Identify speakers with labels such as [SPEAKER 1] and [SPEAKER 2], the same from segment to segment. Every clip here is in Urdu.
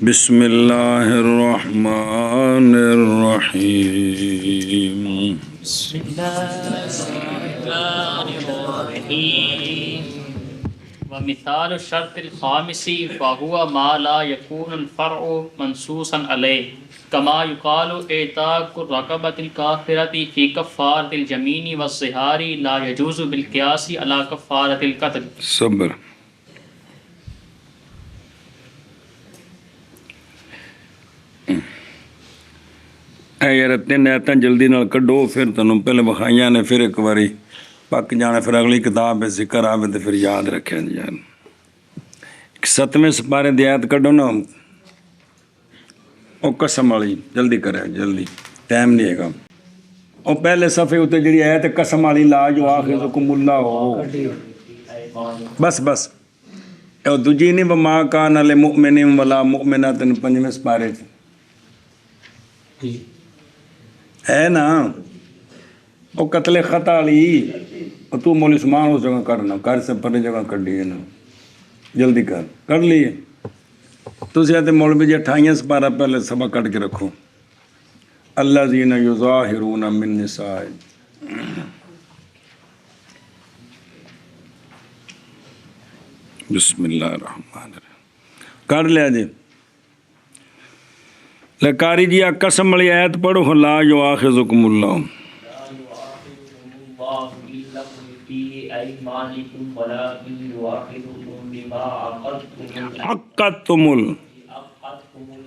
[SPEAKER 1] بسم اللہ الرحمن الرحیم
[SPEAKER 2] بسم اللہ الرحیم ومثال الشرط الخامس فهو ما لا يكون الفرع منصوصا عليه كما يقال اعتاق الرقبة الكافرة في كفارة اليمين والظهار لا يجوز بالقياس على كفارة القتل.
[SPEAKER 1] صبر. اے یار تین ایتاں جلدی نال کڈو پھر تنوں پہلے بخائیاں نے پھر ایک باری پک جانا پھر اگلی کتاب ہے ذکر آوے تو پھر یاد رکھیں یار 7ویں سپارے دی آیت کڈو نا او قسم والی جلدی کرے جلدی ٹائم نہیں ہے گا او پہلے صفحے اتنے جڑی آیت قسم والی لا جو آخذکم اللہ ہو بس او دوجی نہیں وما کان للمؤمن ولا مؤمنۃ 5ویں سپارے ہے نا وہ قتل خطا والی تو مول عثمان اس جگہ کرنا کر سے پرے جگہ کر لیے نا جلدی کر لیے تو زیادہ مولوی جی 28 سپارہ پہلے سبق کٹ کے رکھو الذین یظاہرون من نسائہم بسم اللہ الرحمن الرحیم کر لیا جی لکاری جی قسم والی آیت پڑھو لا یؤاخذکم اللہ عقدتم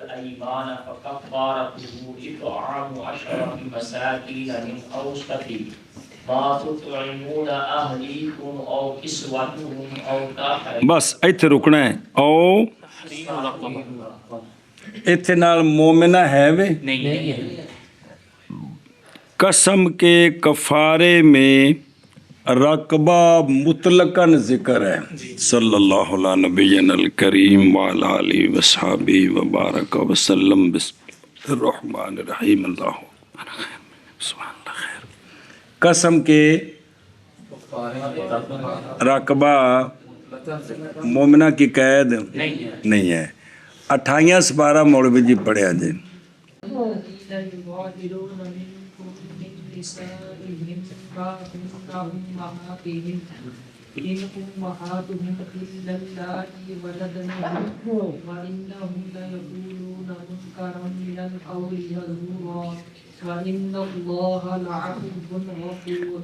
[SPEAKER 1] الایمان فکفارته اطعام 10 مساکین من اوسط ما تطعمون اہلیکم او کسوتهم او تحریر بس ایتھے رکنا ہے او اتنے نال مومنہ ہے وے قسم کے کفارے میں رقبہ مطلقاً ذکر ہے صلی اللہ علیہ نبینا الکریم وعلی آلہ وصحبہ وبارک وسلم بسم الرحمن الرحیم اللہ سبحان اللہ خیر قسم کے رقبہ مومنہ کی قید نہیں ہے 28 سپارہ مولوی جی پڑھیا جی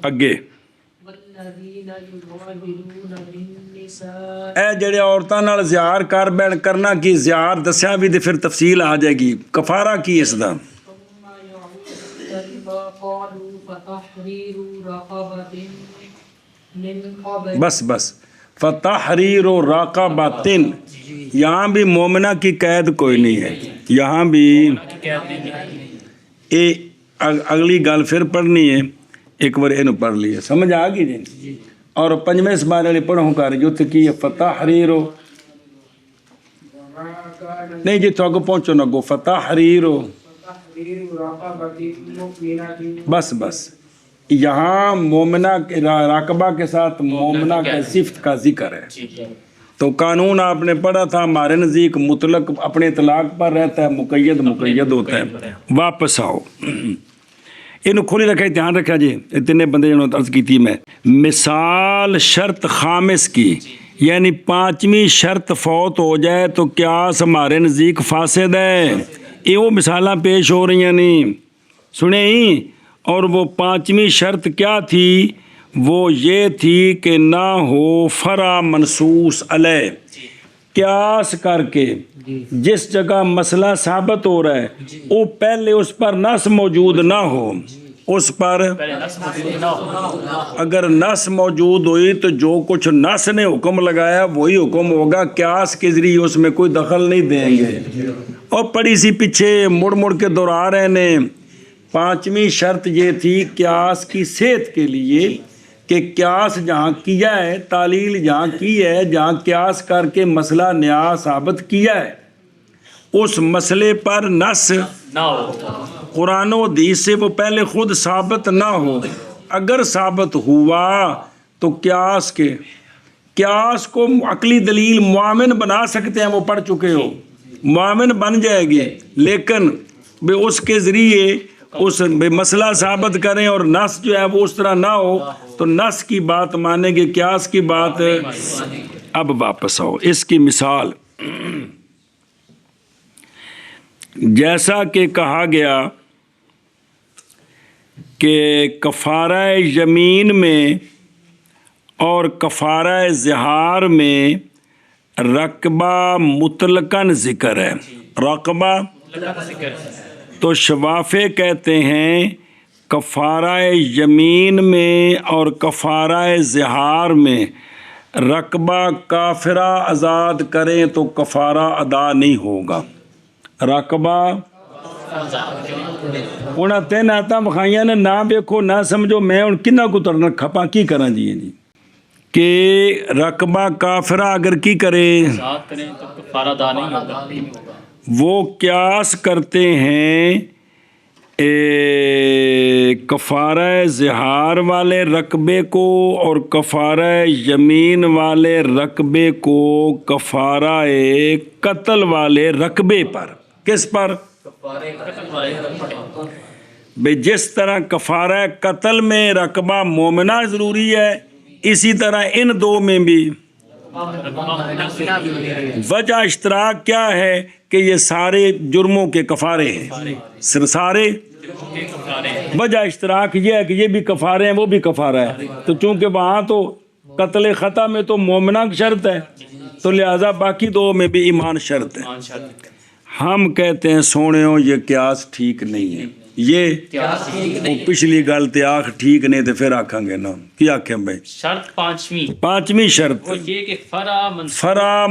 [SPEAKER 1] اگے اے جڑے عورتاں نال زیار کر بین کرنا کی زیار دسیا بھی تے پھر تفصیل آ جائے گی کفارہ کی اس دا بس فتحریر رقبۃ یہاں بھی مومنہ کی قید کوئی نہیں ہے یہاں بھی اے اگلی گل پھر پڑھنی ہے ایک بار یہ پڑھ لیے سمجھ آ گئی جی اور 5ویں سپارے والے پڑھوں کر جو کی فتحریر نہیں جی تو اگو پہنچو نہ گو فتحریر بس یہاں مومنہ راقبہ کے ساتھ مومنہ کا صفت کا ذکر ہے تو قانون آپ نے پڑھا تھا ہمارے نزدیک مطلق اپنے اطلاق پر رہتا ہے مقید ہوتا ہے واپس آؤ یہ کھولی رکھا دھیان رکھا جی اتنے بندے جنہوں نے عرض کی تھی میں مثال شرط خامس کی یعنی 5ویں شرط فوت ہو جائے تو قیاس ہمارے نزدیک فاسد ہے یہ وہ مثالیں پیش ہو رہی ہیں نہیں سنیں اور وہ 5ویں شرط کیا تھی وہ یہ تھی کہ نہ ہو فرع منصوص علیہ قیاس کر کے جس جگہ مسئلہ ثابت ہو رہا ہے وہ پہلے اس پر نص موجود نہ ہو اس پر اگر نص موجود ہوئی تو جو کچھ نص نے حکم لگایا وہی حکم ہوگا قیاس کے ذریعے اس میں کوئی دخل نہیں دیں گے اور پڑی سی پیچھے مڑ کے دہرا رہے نے 5ویں شرط یہ تھی قیاس کی صحت کے لیے کہ قیاس جہاں کیا ہے تعلیل جہاں کی ہے جہاں قیاس کر کے مسئلہ نیا ثابت کیا ہے اس مسئلے پر نص قرآن و حدیث سے وہ پہلے خود ثابت نہ ہو اگر ثابت ہوا تو قیاس کو عقلی دلیل معاون بنا سکتے ہیں وہ پڑھ چکے ہو معاون بن جائے گی، لیکن بے اس کے ذریعے اس بے مسئلہ ثابت کریں اور نص جو ہے وہ اس طرح نہ ہو تو نص کی بات مانیں گے، قیاس کی بات۔ اب واپس آؤ، اس کی مثال جیسا کہ کہا گیا کہ کفارہ یمین میں اور کفارہ ظہار میں رقبہ مطلقاً ذکر ہے۔ رقبہ تو شوافے کہتے ہیں کفارہ یمین میں اور کفارہ ظہار میں رقبہ کافرہ آزاد کریں تو کفارہ ادا نہیں ہوگا۔ رقبہ انہاں تین آتا بخائیاں نے نہ بیکھو نہ سمجھو، میں ان کنہ کو ترنا کھپا کی کرنا جی کہ رقبہ کافرہ اگر کی کرے
[SPEAKER 2] آزاد کریں تو کفارہ ادا نہیں ہوگا۔
[SPEAKER 1] وہ قیاس کرتے ہیں کفارہ ظہار والے رقبے کو اور کفارہ یمین والے رقبے کو کفارہ قتل والے رقبے پر۔ کس پر؟ بھئی جس طرح کفارہ قتل میں رقبہ مومنہ ضروری ہے، اسی طرح ان دو میں بھی وجہ اشتراک کیا ہے کہ یہ سارے جرموں کے کفارے ہیں، سارے وجہ اشتراک یہ ہے کہ یہ بھی کفارے ہیں وہ بھی کفارہ ہے، تو چونکہ وہاں تو قتل خطا میں تو مومنہ شرط ہے تو لہذا باقی دو میں بھی ایمان شرط ہے۔ ہم کہتے ہیں سونےوں یہ قیاس ٹھیک نہیں ہے، یہ وہ پچھلی گل تے آخ ٹھیک نہیں تے پھر آکھاں گے نا کی آکھیں بھائی؟
[SPEAKER 2] شرط
[SPEAKER 1] پانچویں شرط
[SPEAKER 2] وہ یہ کہ
[SPEAKER 1] فرا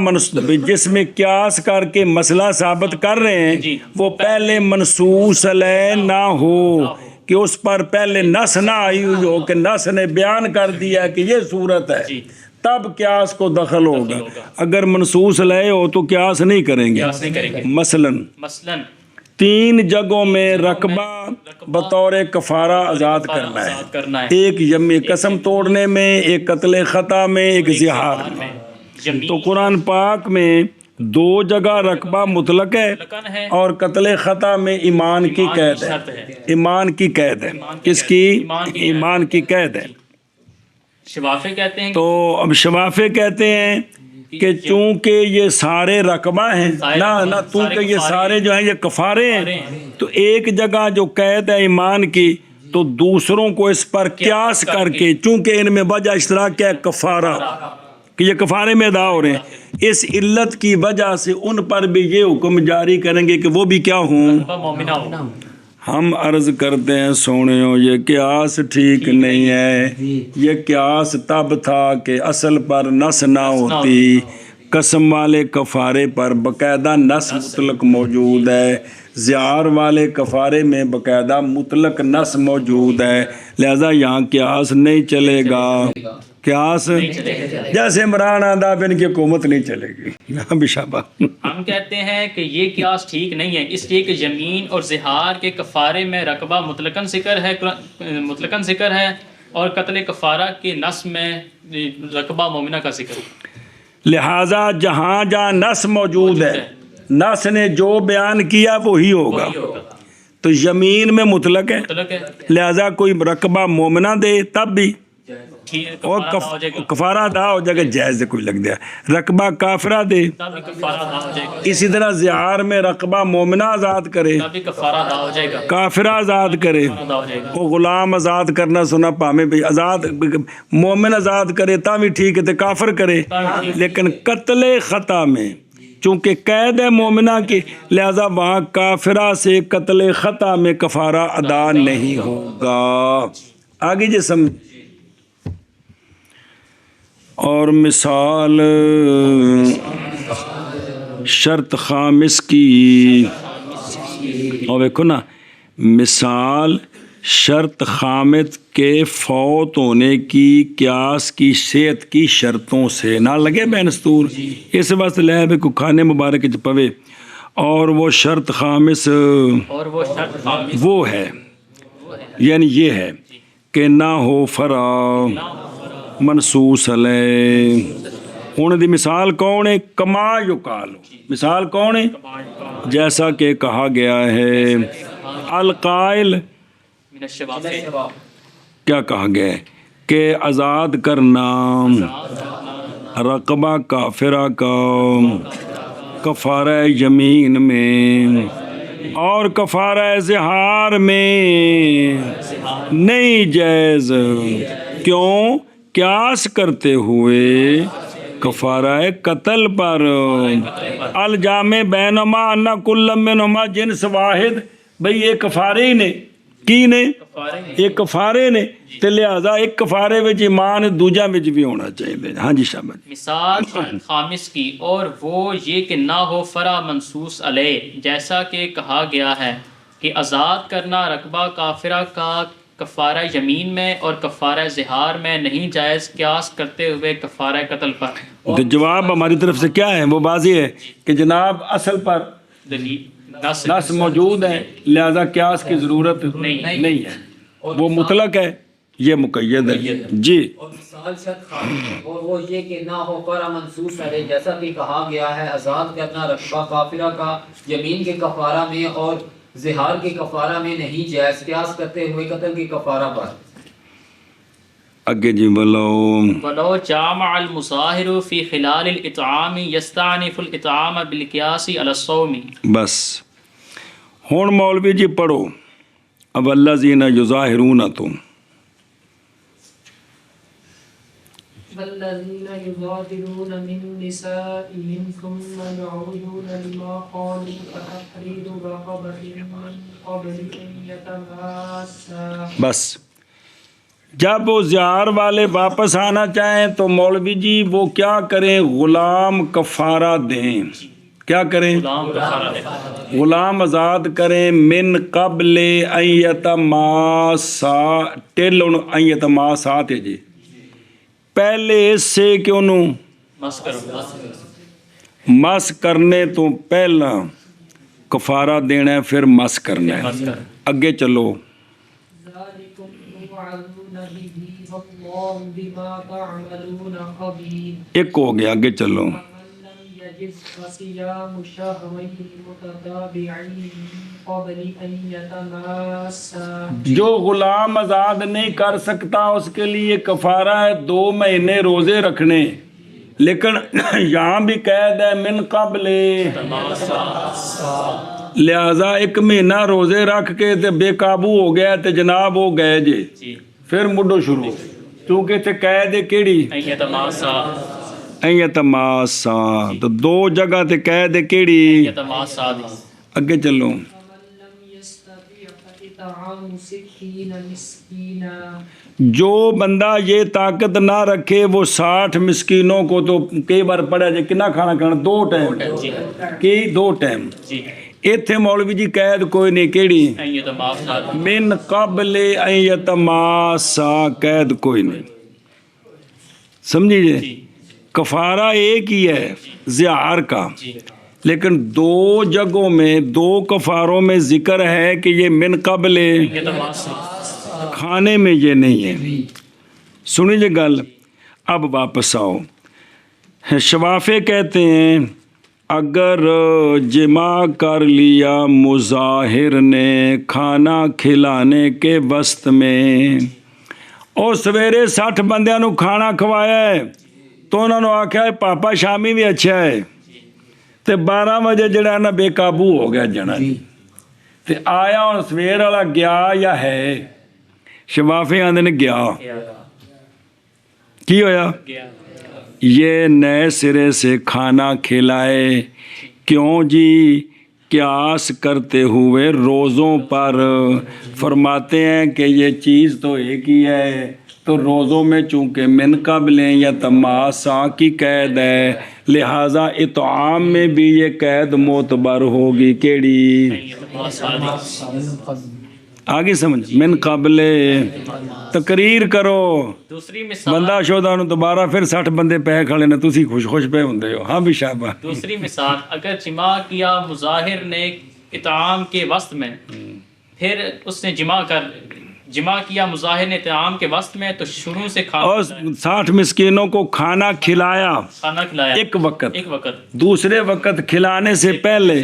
[SPEAKER 1] جس میں قیاس کر کے مسئلہ ثابت کر رہے ہیں وہ پہلے منصوص علیہ نہ ہو، کہ اس پر پہلے نص نہ آئی ہوئی ہو کہ نص نے بیان کر دیا کہ یہ صورت ہے تب قیاس کو دخل ہوگا۔ اگر منصوص علیہ ہو تو قیاس نہیں کریں گے۔ مثلاً 3 جگہوں میں رقبہ بطور کفارہ آزاد کرنا ہے، ایک یمین قسم توڑنے میں، ایک قتل خطا میں، ایک ظہار میں۔ تو قرآن پاک میں 2 جگہ رقبہ مطلق ہے اور قتل خطا میں ایمان کی قید ہے۔ ایمان کی قید ہے، کس کی؟ ایمان کی قید ہے۔
[SPEAKER 2] شوافے کہتے ہیں
[SPEAKER 1] تو اب شوافے کہتے ہیں کہ چونکہ یہ سارے رقبہ ہیں نہ چونکہ یہ سارے جو ہیں یہ کفارے ہیں، تو ایک جگہ جو قید ہے ایمان کی تو دوسروں کو اس پر قیاس کر کے، چونکہ ان میں وجہ اشتراک کیا ہے؟ کفارہ، کہ یہ کفارے میں ادا ہو رہے ہیں، اس علت کی وجہ سے ان پر بھی یہ حکم جاری کریں گے کہ وہ بھی کیا ہوں؟
[SPEAKER 2] مومنہ ہو۔
[SPEAKER 1] ہم عرض کرتے ہیں سونےوں یہ قیاس ٹھیک نہیں ہے، یہ قیاس تب تھا کہ اصل پر نص نہ ہوتی، قسم والے کفارے پر باقاعدہ نص مطلق موجود ہے، ظہار والے کفارے میں باقاعدہ مطلق نص موجود ہے، لہذا یہاں قیاس نہیں چلے گا۔ قیاس جیسے عمران آدھا بن کی حکومت نہیں چلے گی، یہاں بھی شابہ۔
[SPEAKER 2] ہم کہتے ہیں کہ یہ قیاس ٹھیک نہیں ہے، اس لیے کہ یمین اور ظہار کے کفارے میں رقبہ مطلقاً ذکر ہے اور قتل کفارہ کے نص میں رقبہ مومنہ کا ذکر ہے،
[SPEAKER 1] لہٰذا جہاں جہاں نص موجود ہے، نص نے جو بیان کیا وہی ہوگا۔ تو یمین میں مطلق ہے، لہٰذا کوئی رقبہ مومنہ دے تب بھی اور کفارہ ادا ہو جائے گا، جائز کوئی لگ دیا، رقبہ کافرہ دے اسی طرح ظہار میں رقبہ مومنہ آزاد کرے، کافرہ آزاد کرے، وہ غلام آزاد کرنا سنا پامے بھی آزاد مومن آزاد کرے تا بھی ٹھیک ہے، کافر کرے، لیکن قتل خطا میں چونکہ قید ہے مومنہ کی، لہذا وہاں کافرہ سے قتل خطا میں کفارہ ادا نہیں ہوگا۔ آگے جی سمجھ۔ اور مثال شرط خامس کی، اور دیکھو نا مثال شرط خامس کے فوت ہونے کی قیاس کی صحت کی شرطوں سے نہ لگے بینستور، اس واسطے لے بھی کو کھانے مبارک چ پوے، اور وہ شرط خامس وہ ہے، یعنی یہ ہے کہ نہ ہو فرا منصوص علیہ، انہوں دی مثال کون ہے؟ کما یقال، مثال کون ہے؟ جیسا کہ کہا گیا ہے القائل،
[SPEAKER 2] من الشباب
[SPEAKER 1] کیا کہا گیا ہے کہ آزاد کرنا رقبہ کافرہ کا کفارہ یمین میں اور کفارہ زہار میں نہیں جائز، کیوں؟ قیاس کرتے ہوئے کفارہ قتل پر، الجامع بینما ان کل منہما جنس واحد، بھئی یہ کفارے ہی نے کی نے یہ کفارے نے، تے لہذا ایک کفارے وچ ایمان دوجا وچ بھی ہونا چاہیے۔ ہاں جی شاباش۔
[SPEAKER 2] مثال خامس کی، اور وہ یہ کہ نہ ہو فرا منصوص علیہ، جیسا کہ کہا گیا ہے کہ آزاد کرنا رقبہ کافرہ کا کفارہ یمین میں اور کفارہ زہار میں نہیں جائز، قیاس کرتے ہوئے کفارہ قتل پر۔
[SPEAKER 1] تو جواب ہماری طرف سے کیا ہے؟ وہ واضح ہے کہ جناب اصل پر
[SPEAKER 2] دلیل
[SPEAKER 1] نص موجود ہے، لہذا قیاس کی ضرورت نہیں ہے، وہ مطلق ہے، یہ مقید ہے۔ جی
[SPEAKER 3] اور مثال شرط خامس، اور وہ یہ کہ نہ ہو فرا منصوص علیہ، جیسا کہ کہا گیا ہے آزاد کرنا رقبہ کافرہ کا یمین کے کفارہ میں اور زہار کے کفارہ میں نہیں جائز، قیاس کرتے ہوئے قتل کے کفارہ پر۔
[SPEAKER 1] آگے جی بولو۔
[SPEAKER 2] ولو جامع المظاہر فی خلال الاطعام یستعنف الاطعام بالقیاس علی الصوم۔
[SPEAKER 1] بس ہون مولوی جی پڑھو اب الذین یظاہرون تم،
[SPEAKER 4] والذين يظاهرون من نسائهم ثم يعودون لما قالوا فتحرير رقبة من قبل أن يتماسا۔
[SPEAKER 1] بس جب وہ زیار والے واپس آنا چاہیں تو مولوی جی وہ کیا کریں؟ غلام کفارہ دیں۔ کیا کریں؟ غلام آزاد کریں، من قبل ان یتماسا، ٹل ان یتماسا تے جی، پہلے اس سے کہ انہوں مس کرنے تو پہلا کفارہ دینا ہے، پھر مس کرنا ہے۔ اگے چلو۔
[SPEAKER 4] ذلكم توعظون به والله بما تعملون خبير۔
[SPEAKER 1] ایک ہو گیا، اگے چلو۔
[SPEAKER 4] فمن لم يجد فصيام شهرين متتابعين من قبل أن يتماسا۔
[SPEAKER 1] جو غلام آزاد نہیں کر سکتا اس کے لیے کفارہ ہے 2 مہینے روزے رکھنے، لیکن یہاں بھی قید ہے من قبل، لہذا 1 مہینہ روزے رکھ کے تے بے قابو ہو گیا تے جناب وہ گئے جی، پھر مڈو شروع، کیونکہ تے قید ہے کیڑی؟ ایتماسا، تو 2 جگہ تے قید ہے کیڑی؟ اگے چلو۔
[SPEAKER 4] فمن لم يستطع فإطعام 60 مسكينا۔
[SPEAKER 1] جو بندہ یہ طاقت نہ رکھے وہ 60 مسکینوں کو، تو کئی بار پڑھا جائے کنا کھانا کھانا؟ 2 ٹائم کی 2 ٹائم۔ ایتھے مولوی جی قید کوئی نہیں، کیڑی؟ من قبل ان یتماسا، قید کوئی نہیں، سمجھیے؟ کفارہ ایک ہی ہے زہار کا، لیکن 2 جگہوں میں 2 کفاروں میں ذکر ہے کہ یہ من قبل، کھانے میں یہ نہیں ہے۔ سنیے گل، اب واپس آؤ۔ شوافے کہتے ہیں اگر جمع کر لیا مظاہر نے کھانا کھلانے کے وسط میں، اور سویرے 60 بندیاں نو کھانا کھوایا ہے تو انہوں نے آکھا ہے پاپا شامی بھی اچھا ہے، تے 12 بجے جڑا ہے نا بے قابو ہو گیا جنا، تے آیا اور سویر والا گیا یا ہے؟ شفافی آندے نے گیا، کی ہویا؟ یہ نئے سرے سے کھانا کھلائے، کیوں جی؟ قیاس کرتے ہوئے روزوں پر، فرماتے ہیں کہ یہ چیز تو ایک ہی ہے، تو روزوں میں چونکہ من قبل یا تماسا کی قید ہے، لہٰذا اطعام میں بھی یہ قید معتبر ہوگی، کیڑی؟ آگے سمجھ، من قبل، تقریر کرو،
[SPEAKER 2] دوسری مثال،
[SPEAKER 1] بندہ شودہ نو دوبارہ پھر 60 بندے پہ کھڑے نے، تسی خوش خوش پہ ہوندے ہو۔ ہاں بھی شاباش۔
[SPEAKER 2] دوسری مثال، اگر جمع کیا مظاہر نے اطعام کے وسط میں، پھر اس نے جمع کر جمع کیا مظاہر نے طعام کے وسط میں تو شروع سے
[SPEAKER 1] اور 60 مسکینوں کو کھانا کھلایا
[SPEAKER 2] کھانا کھلایا
[SPEAKER 1] ایک وقت،
[SPEAKER 2] ایک وقت،
[SPEAKER 1] دوسرے وقت کھلانے سے پہلے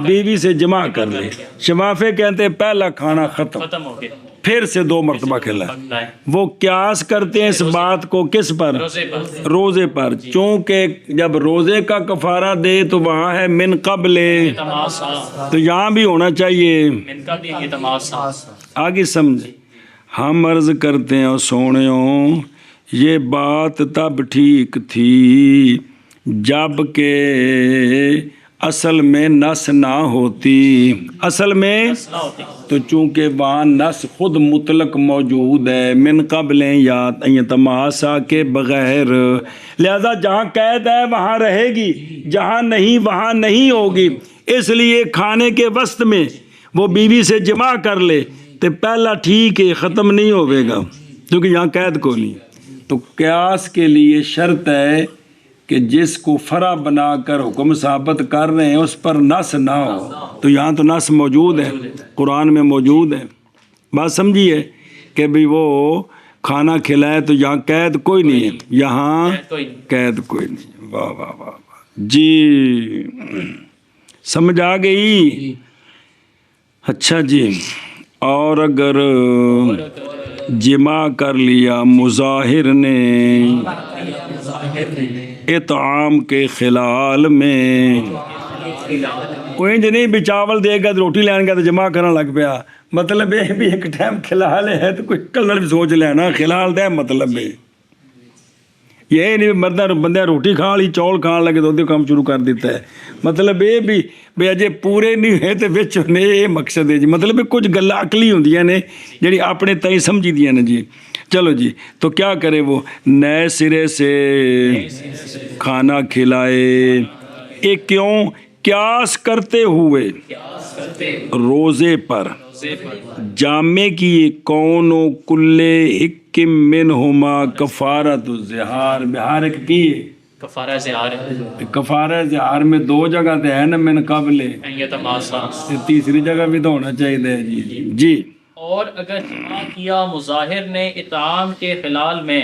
[SPEAKER 1] بیوی سے جمع کر لے. شفافے کہتے ہیں پہلا کھانا ختم،
[SPEAKER 2] ختم ہو گیا،
[SPEAKER 1] پھر سے 2 مرتبہ کھلائے.
[SPEAKER 2] کھلائے
[SPEAKER 1] وہ قیاس کرتے ہیں اس بات کو کس پر؟
[SPEAKER 2] روزے پر.
[SPEAKER 1] روزے پر. چونکہ جب روزے کا کفارہ دے تو وہاں ہے من قبل،
[SPEAKER 2] تماسا
[SPEAKER 1] تو یہاں بھی ہونا چاہیے.
[SPEAKER 2] من کا بھی یہ تماسا.
[SPEAKER 1] آگے سمجھ. ہم عرض کرتے ہیں سونیوں یہ بات تب ٹھیک تھی جب کہ اصل میں نس نہ ہوتی. اصل میں
[SPEAKER 2] نہ ہوتی
[SPEAKER 1] تو چونکہ وہاں نس خود مطلق موجود ہے من قبل یا تماسا کے بغیر، لہذا جہاں قید ہے وہاں رہے گی، جہاں نہیں وہاں نہیں ہوگی. اس لیے کھانے کے وسط میں وہ بیوی سے جمع کر لے تو پہلا ٹھیک ہے، ختم نہیں ہوئے گا کیونکہ یہاں قید کو نہیں. تو قیاس کے لیے شرط ہے کہ جس کو فرع بنا کر حکم ثابت کر رہے ہیں اس پر نس نہ ہو. تو یہاں تو نس موجود ہے، قرآن میں موجود ہے. بات سمجھیے کہ بھی وہ کھانا کھلائے تو یہاں قید کوئی نہیں ہے، یہاں
[SPEAKER 2] کوئی
[SPEAKER 1] قید کوئی نہیں. واہ واہ واہ واہ. جی سمجھ آ گئی. اچھا جی. اور اگر جمع کر لیا مظاہر نے اطعام کے خلال میں، کوئی نہیں بھی چاول دے گا تو روٹی لین گا تو جمع کرنا لگ پیا، مطلب یہ بھی ایک ٹائم خلال ہے تو کوئی کلر بھی سوچ لینا خلال دے مطلب ہے یہ نہیں بندہ روٹی کھا لی چول کھان لگے تو کام شروع کر دیتا ہے. مطلب یہ بھی بے اجے پورے نہیں ہوئے تو بچ نے یہ مقصد ہے جی. مطلب کچھ گلاں عقلی ہوندیاں نے جڑی اپنے تئیں سمجھی دیاں نے جی. چلو جی تو کیا کرے وہ نئے سرے سے کھانا کھلائے. ایک کیوں قیاس کرتے ہوئے روزے پر جامع کی کون و کلے حکم منہما کفارت الزہار. بہار ایک کی
[SPEAKER 2] کفارہ زہار ہے.
[SPEAKER 1] کفارہ زہار میں 2 جگہ تے ہے نا من قبل،
[SPEAKER 2] یہ تماسا.
[SPEAKER 1] تیسری جگہ بھی تو ہونا چاہیے جی. جی
[SPEAKER 2] اور اگر جمع کیا مظاہر نے اطعام کے خلال میں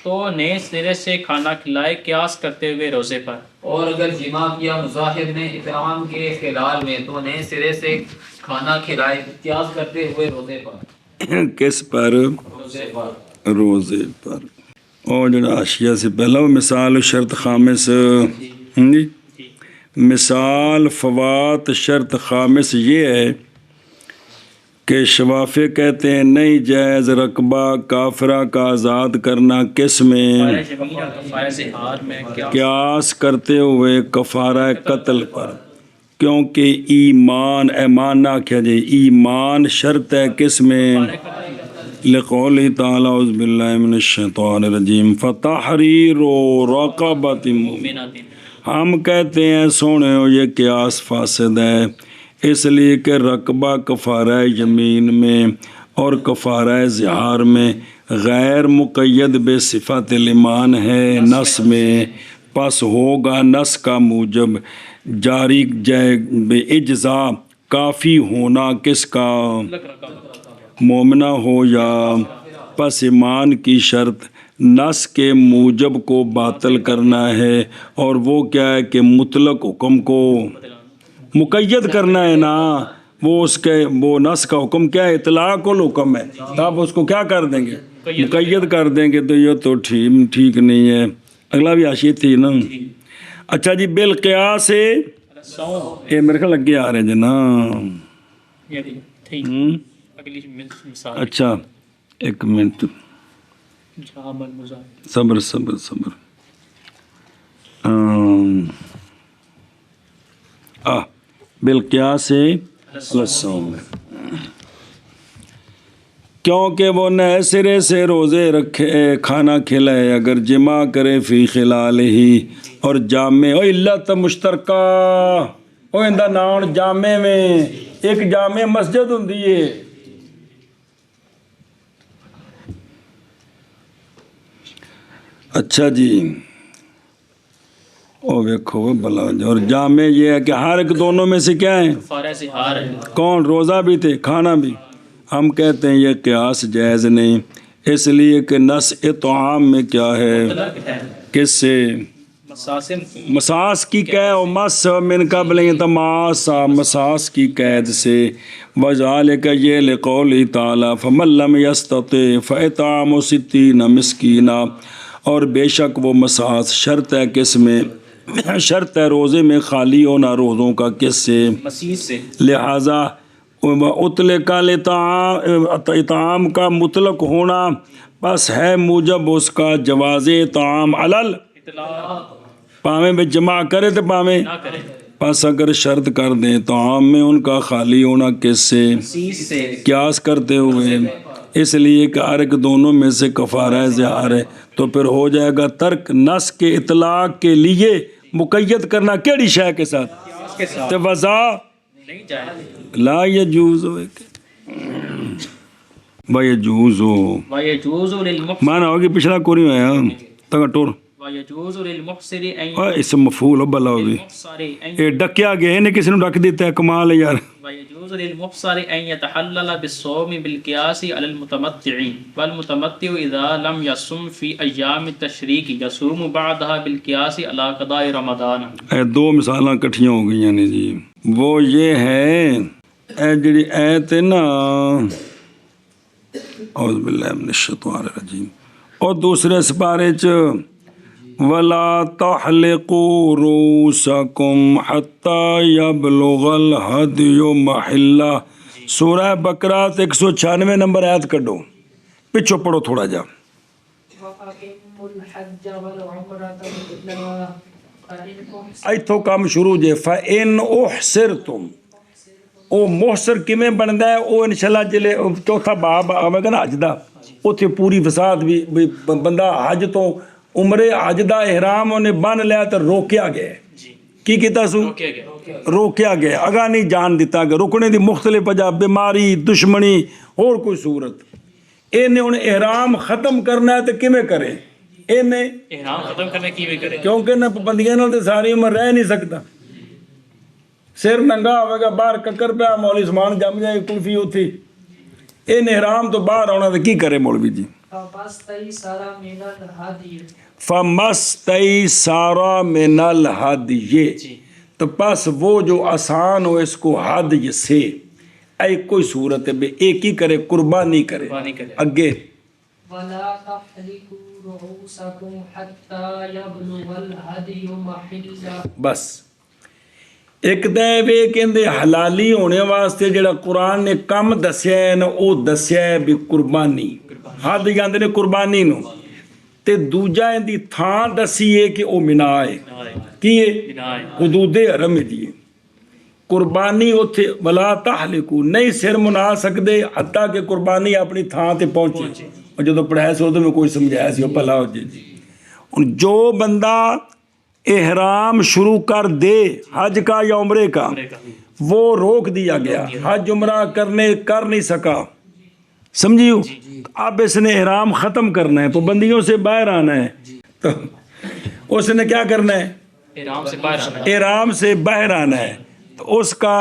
[SPEAKER 2] تو نئے سرے سے کھانا کھلائے قیاس کرتے ہوئے روزے پر.
[SPEAKER 3] اور اگر جمع کیا مظاہر نے اطعام کے خلال میں تو نئے سرے سے کھانا کھلائے قیاس کرتے ہوئے روزے پر.
[SPEAKER 1] کس پر؟
[SPEAKER 3] روزے پر.
[SPEAKER 1] روزے پر. اور جو اشیاء سے پہلا وہ مثال شرط خامس جی. مثال فوات شرط خامس یہ ہے کہ شوافے کہتے ہیں نہیں جائز رقبہ کافرہ کا آزاد کرنا کس میں؟
[SPEAKER 2] کفارہ زہار میں
[SPEAKER 1] قیاس کرتے ہوئے کفارہ قتل پر. کیونکہ ایمان نہ کیا جائے ایمان شرط ہے کس میں؟ لقول تعالی اعوذ باللہ من الشیطان الرجیم فتحریر رقبۃ مؤمنۃ. ہم کہتے ہیں سونے ہو یہ قیاس فاسد ہے اس لیے کہ رقبہ کفارہ یمین میں اور کفارہ زہار میں غیر مقید بے صفت الایمان ہے نس میں. پس ہوگا نس کا موجب جاری جائے بے اجزا کافی ہونا کس کا؟ مومنہ ہو یا. پس ایمان کی شرط نس کے موجب کو باطل کرنا ہے اور وہ کیا ہے کہ مطلق حکم کو مقید کرنا ہے نا. وہ اس کے وہ نس کا حکم کیا ہے؟ اطلاق الحکم ہے. تو آپ اس کو کیا کر دیں گے؟ مقید کر دیں گے. تو یہ تو ٹھیک نہیں ہے. اگلا بھی حاشیہ تھی نا. اچھا جی بالقیاس یہ میرے خیال لگے آ رہے ہیں نا. اچھا ایک منٹ صبر صبر صبر. بالقیاس الصوم کیونکہ وہ نئے سرے سے روزے رکھے کھانا کھلائے اگر جمع کرے فی خلال ہی اور جامع او علت مشترکہ او اندہ نان جامع میں ایک جامع مسجد ہوندی ہے. اچھا جی او ویکھو بلا اور جامع یہ ہے کہ ہر ایک دونوں میں سے کیا ہے؟
[SPEAKER 2] کفارہ زہار ہے.
[SPEAKER 1] کون؟ روزہ بھی تھے کھانا بھی. ہم کہتے ہیں یہ قیاس جائز نہیں، اس لیے کہ نس اطعام میں کیا ہے، کس سے مساس کی قید، اور مس من قبل تماس، مساس کی قید سے، وذالک یہ لقول تعالی فمن لم یستطع فاطعام 60 مسکینا، اور بے شک وہ مساس شرط ہے کس میں، شرط ہے روزے میں خالی ہونا روزوں کا کس سے،
[SPEAKER 2] مسیح سے،
[SPEAKER 1] لہذا اطلق اطعام کا مطلق ہونا بس ہے موجب اس کا جواز اطعام علل پاویں میں جمع کرے تو پاویں
[SPEAKER 2] نہ کرے
[SPEAKER 1] پس اگر شرط کر دیں طعام میں ان کا خالی ہونا کس سے،
[SPEAKER 2] مسیح سے،
[SPEAKER 1] قیاس کرتے ہوئے، اس لیے کہ ہر ایک دونوں میں سے کفارہ زہار ہے، تو پھر ہو جائے گا ترک نس کے اطلاق کے لیے مقید کرنا کیڑی شے کے ساتھ،
[SPEAKER 2] کے ساتھ
[SPEAKER 1] تو وضع
[SPEAKER 2] نہیں جائے،
[SPEAKER 1] لا یجوز ویجوز
[SPEAKER 2] وَيَجُوزُ لِلْمُحْسِنِ
[SPEAKER 1] مانا ہوگی پچھلا کوری ہویا تگا ٹور
[SPEAKER 2] وَيَجُوزُ لِلْمُحْسِنِ
[SPEAKER 1] اس مفعول بلا ہوگی
[SPEAKER 2] لِلْمُحْصَرِ أَن
[SPEAKER 1] یہ ڈکیا گئے نے کسی نے ڈک دیتا ہے، کمال ہے یار۔
[SPEAKER 2] وَيَجُوزُ لِلْمُحْصَرِ أَن يَتَحَلَّلَ بِالصَّوْمِ بِالْقِيَاسِ عَلَى الْمُتَمَتِّعِ وَالْمُتَمَتِّعُ إِذَا لَمْ يَصُمْ فِي أَيَّامِ التَّشْرِيقِ يَصُومُ بَعْدَهَا بِالْقِيَاسِ عَلَى قَضَاءِ رَمَضَانَ۔
[SPEAKER 1] اے دو مثالاں کٹھیاں ہو گئی ہیں جی، وہ یہ ہے اے جڑی ایت ہے نا اعوذ باللہ من الشیطان الرجیم، اور دوسرے سپارے چ وَلَا تَحْلِقُوا رُؤُوسَكُمْ حَتَّى يَبْلُغَ الْهَدْيُ مَحِلَّهُ، سورہ بقرہ 196 نمبر آیت کڈو، پچھو پڑھو تھوڑا جا۔
[SPEAKER 4] وَأَقِمُّوا الْحَجَّ وَالْعُمْرَةَ لِلَّهِ فَإِنْ أُحْصِرْتُمْ
[SPEAKER 1] ایتھوں کام شروع جے فَإِنْ أُحْصِرْتُمْ، او محصر کیویں بندا ہے، او انشاءاللہ جلے چوتھا باب آوے گا نا حج دا، اوتھے پوری وسعت بھی بندہ حج تو عمرے حج دا احرام انہیں بن لیا تو روکیا گیا، کی کیتا سو روکیا گیا، اگاں نہیں جان دیتا گیا، رکنے دی مختلف وجہ بیماری، دشمنی اور کوئی صورت، انہیں انہیں احرام ختم کرنا ہے تو کیویں کرے، انہیں
[SPEAKER 2] احرام ختم کرنے کی بھی کرے،
[SPEAKER 1] کیونکہ نہ پابندیاں نال تے ساری عمر رہ نہیں سکتا، سر ننگا ہوئے گا باہر ککر پیا مولوی عثمان جم جائے کلفی ہوتی، ان احرام تو باہر آنا تو کی کرے مولوی جی،
[SPEAKER 4] فَمَسْتَيْسَرَ مِنَ الْهَدْيِ
[SPEAKER 1] فَمَسْتَيْسَرَ مِنَ الْهَدْيِ، تو پس وہ جو آسان ہو اس کو ہدی سے، اے کوئی صورت ہے بے ایک ہی کرے، قربانی کرے، اگے
[SPEAKER 4] وَلَا تَحْلِقُوا رُؤُوسَكُمْ حَتَّى يَبْلُغَ الْهَدْيُ مَحِلَّهُ،
[SPEAKER 1] بس ایک دے وے کہندے حلالی ہونے واسطے جڑا قرآن نے کم دسیا ہے نا وہ دسیا ہے بھی قربانی، حد جاندے نے قربانی نو، تے دوجا ان دی تھان دسی ہے کہ وہ منا ہے، کی ہے حدود حرم دی ہے، قربانی اتھے ولا تحلقو نہیں سر منا سکدے حتیٰ کہ قربانی اپنی تھان تے پہنچے، اور جدو پڑھایا سو تو میں کوئی سمجھایا سی پلا ہو جی، جو بندہ احرام شروع کر دے حج کا یا عمرے کا وہ روک دیا گیا، حج عمرہ کرنے کر نہیں سکا، سمجھیو، اب اس نے احرام ختم کرنا ہے، پابندیوں سے باہر آنا ہے، تو اس نے کیا کرنا ہے، احرام سے باہر آنا ہے، تو اس کا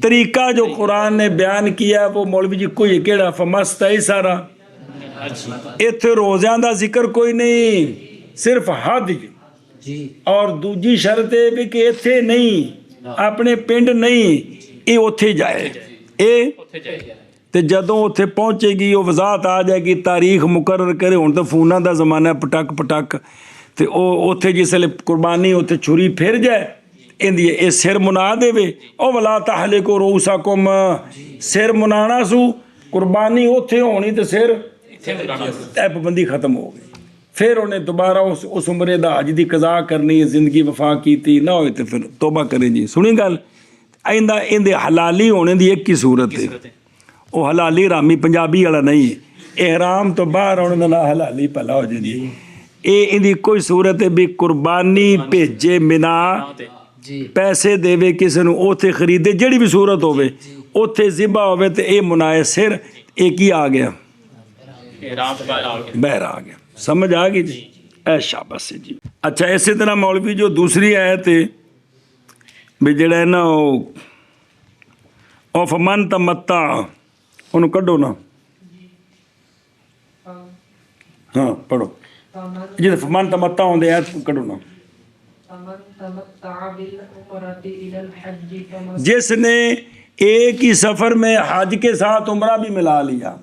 [SPEAKER 1] طریقہ جو قرآن نے بیان کیا وہ مولوی جی کوئی کیڑا فَمَسْتَيْسَرَ، ایتھے روزیاں دا ذکر کوئی نہیں، صرف حد، اور دوجی شرط ہے بھی کہ ایتھے نہیں اپنے پنڈ نہیں، اے اوتھے جائے، اے تے جدوں اوتھے پہنچے گی وہ وضاحت آ جائے گی، تاریخ مقرر کرے، ہن تو فوناں دا زمانہ ہے پٹک پٹک، تے او اوتھے جسے قربانی اوتھے چھری پھر جائے اندی اے سر منا دے وے، او ولا تحلقوا رؤوسکم، سر منانا سو، قربانی اوتھے ہونی تے سر اے پابندی ختم ہو گئی، پھر انہیں دوبارہ اس عمرے دا حج دی قضا کرنی ہے، زندگی وفا کیتی نہ ہوئے تو پھر توبہ کریں جی، سنی گل، آئندہ اندے حلالی ہونے دی ایک ہی صورت ہے، وہ حلالی رامی پنجابی والا نہیں ہے، احرام تو باہر ہونے دا نہ حلالی پلا ہو جی، اے اندی کوئی صورت ہے بھی قربانی بھیجے منا پیسے دے وے کسی نو اوتھے خریدے، جڑی بھی صورت ہوئے اوتھے ذبح ہوئے تو اے منائے سر ایک ہی آ گیا، باہر آ گیا، سمجھ آ گئی جی، اے شاباش سے جی۔ اچھا اسی طرح مولوی جو دوسری آیت ہے بھی جڑا ہے نا او فمن تمتع انہوں کڈو نا ہاں پڑھو جی فمن تمتع ہوندے آیت کڈو نا
[SPEAKER 4] فمن تمتع بالعمرة إلى الحج فما
[SPEAKER 1] جس نے ایک ہی سفر میں حج کے ساتھ عمرہ بھی ملا لیا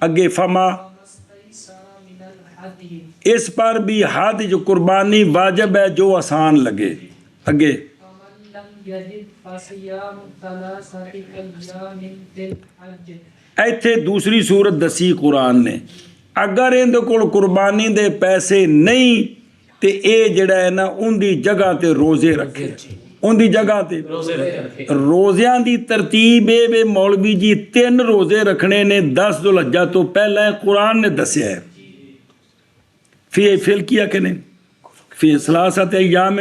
[SPEAKER 1] اگے فما
[SPEAKER 4] استيسر من الهدي
[SPEAKER 1] اس پر بھی حد جو قربانی واجب ہے جو آسان لگے اگے
[SPEAKER 4] فمن لم يجد فصيام 3 أيام في الحج
[SPEAKER 1] ایتھے دوسری صورت دسی قرآن نے اگر اندے کول قربانی دے پیسے نہیں تے اے جڑا ہے نا ان دی جگہ تے روزے رکھے ان دی جگہ تے روزیاں دی ترتیب اے مولوی جی 3 روزے رکھنے نے 10 ذو الحجہ تو پہلے قرآن نے دسیا ہے فی کیا کہ نہیں فی ثلاثۃ ایام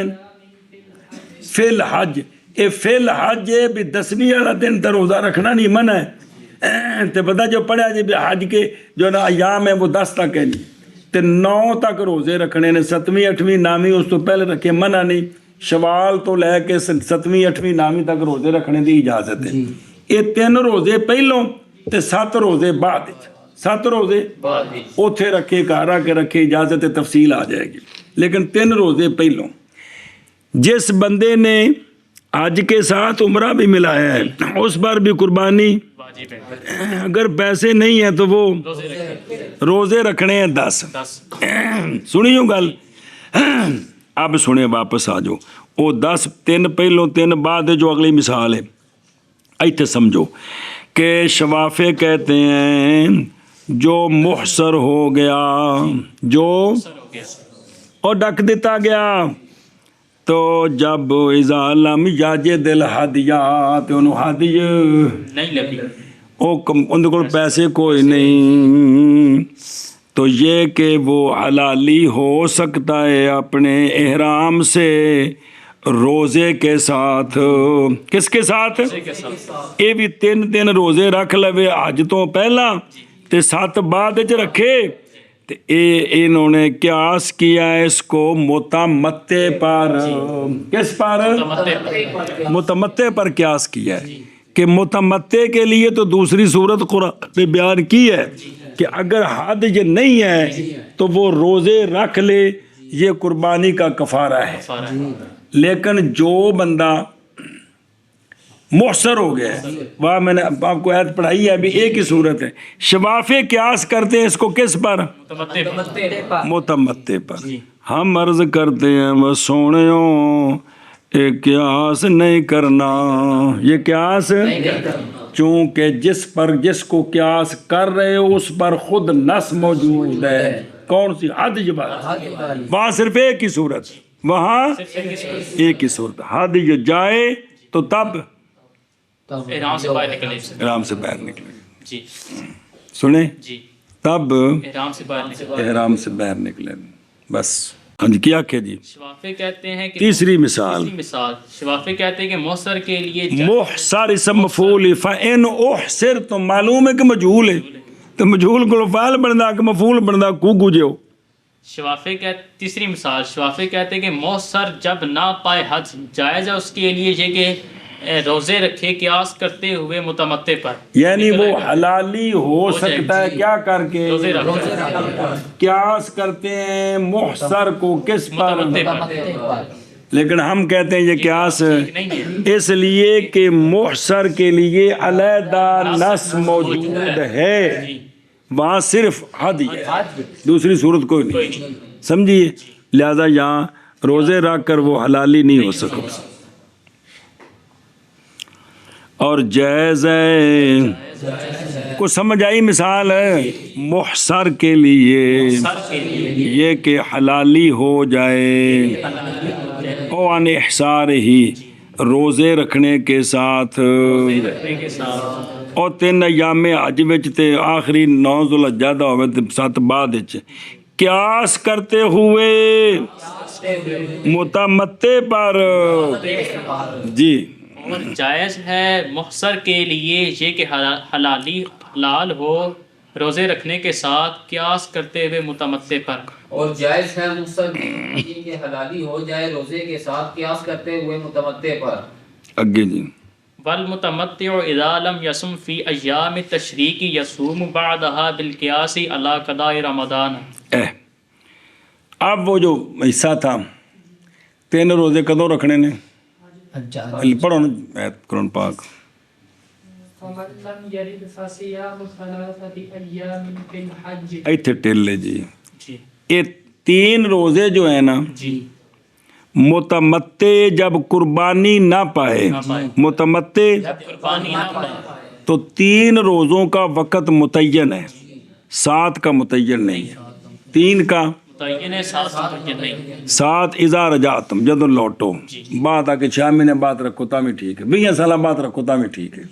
[SPEAKER 1] فی الحج اے فی الحج بھی 10ویں والا دن تے روزہ رکھنا نہیں منع ہے تے پتہ جو پڑھا جی بھی حج کے جو نا ایام ہے وہ 10 تک ہے نہیں تے 9 تک روزے رکھنے نے 7ویں 8ویں 9ویں اس تو پہلے رکھے منع نہیں شوال تو لے کے 7ویں 8ویں 9ویں تک روزے رکھنے دی اجازت ہے یہ 3 روزے پہلوں تے 7 روزے بعد 7 روزے اوتھے رکھے گھر آ کے رکھے اجازت تفصیل آ جائے گی لیکن 3 روزے پہلوں جس بندے نے حج کے ساتھ عمرہ بھی ملایا ہے اس پر بھی قربانی اگر پیسے نہیں ہیں تو وہ روزے رکھنے ہیں 10 سنی ہوں گل اب سنے واپس آ جاؤ وہ 10 3 پہلوں 3 بعد جو اگلی مثال ہے ایتھے سمجھو کہ شوافے کہتے ہیں جو محصر ہو گیا جو اور ڈک دیتا گیا تو جب اذا لم یجد الہدیات انہوں ہدی
[SPEAKER 2] نہیں لگی
[SPEAKER 1] ان کو پیسے کوئی نہیں تو یہ کہ وہ حلالی ہو سکتا ہے اپنے احرام سے روزے کے ساتھ کس کے ساتھ یہ بھی 3 روزے رکھ لوے حج تو پہلا تے 7 بعد وچ رکھے تے انہوں نے قیاس کیا ہے اس کو متمتع پر کس پر متمتع پر قیاس کیا ہے کہ متمتع کے لیے تو دوسری صورت قرآن نے بیان کی ہے کہ اگر حد یہ نہیں ہے تو وہ روزے رکھ لے یہ قربانی کا کفارہ ہے لیکن جو بندہ محصر ہو گیا ہے وہاں میں نے آپ کو آیت پڑھائی ہے ابھی ایک ہی صورت ہے شوافے قیاس کرتے ہیں اس کو کس پر متمتع پر ہم عرض کرتے ہیں وہ سونےوں ایک قیاس نہیں کرنا یہ قیاس چونکہ جس کو قیاس کر رہے ہو اس پر خود نص موجود ہے کون سی حد جبا وہاں صرف ایک ہی صورت وہاں ایک ہی صورت حد یہ جائے تو تب
[SPEAKER 2] احرام سے باہر نکلے
[SPEAKER 1] احرام سے باہر نکلے
[SPEAKER 2] جی
[SPEAKER 1] سنیں
[SPEAKER 2] جی
[SPEAKER 1] تب
[SPEAKER 2] احرام سے باہر نکلے
[SPEAKER 1] احرام سے باہر نکلے بس ہاں جی کیا کہ جی
[SPEAKER 2] شوافے کہتے ہیں کہ
[SPEAKER 1] تیسری مثال
[SPEAKER 2] شوافے کہتے ہیں کہ محصر کے لیے
[SPEAKER 1] محصر اسم مفعول فإن احصر تو معلوم ہے کہ مجہول ہے تو مجہول کو فاعل بندا کہ مفعول بندا کو گجو
[SPEAKER 2] شوافے تیسری مثال شوافے کہتے ہیں کہ محصر جب نہ پائے حج جائز ہے اس کے لیے یہ کہ روزے رکھے قیاس کرتے ہوئے متمتع پر
[SPEAKER 1] یعنی وہ حلالی ہو سکتا ہے کیا کر کے قیاس کرتے ہیں محصر کو کس پر لیکن ہم کہتے ہیں یہ قیاس اس لیے کہ محصر کے لیے علیحدہ نص موجود ہے وہاں صرف حد ہی ہے دوسری صورت کوئی نہیں سمجھیے لہذا یہاں روزے رکھ کر وہ حلالی نہیں ہو سکتا اور جائز ہے کو سمجھ آئی مثال ہے محصر کے لیے یہ کہ حلالی ہو جائے او ان احصار ہی روزے رکھنے کے ساتھ اور 3 ایام حج وچ تے آخری 9 ذو الحجہ دا ہوے تے 7 بعد وچ قیاس کرتے ہوئے متمتع پر جی
[SPEAKER 2] اور جائز ہے محصر کے لیے یہ کہ حلال ہو روزے رکھنے کے ساتھ قیاس کرتے ہوئے متمتع پر
[SPEAKER 3] اور جائز ہے محصر کہ حلالی ہو جائے روزے کے ساتھ قیاس کرتے ہوئے متمتع پر
[SPEAKER 1] اگے جی
[SPEAKER 2] والمتمتع اذا لم يصم في ایام التشریق یصوم بعدها بالقیاس علی قضاء رمضان.
[SPEAKER 1] اب وہ جو حصہ تھا 3 روزے کدوں رکھنے نے؟ پڑھو نا آیت قرآن پاک.
[SPEAKER 4] فمن لم يرد فصيام 3 أيام في الحج.
[SPEAKER 1] ایتھے ٹیلے جی
[SPEAKER 2] جی
[SPEAKER 1] یہ 3 روزے جو ہیں نا
[SPEAKER 2] جی
[SPEAKER 1] متمتع جب قربانی نہ پائے متمتع
[SPEAKER 2] قربانی نہ پائے
[SPEAKER 1] تو 3 روزوں کا وقت متعین ہے 7 کا متعین نہیں ہے 3 کا
[SPEAKER 2] متعین ہے 7 متعین نہیں.
[SPEAKER 1] 7 اذا رجعتم جدو لوٹو بات آ کے 6 مہینے بعد رکھو تا بھی ٹھیک ہے 20 سال بعد رکھو تا بھی ٹھیک ہے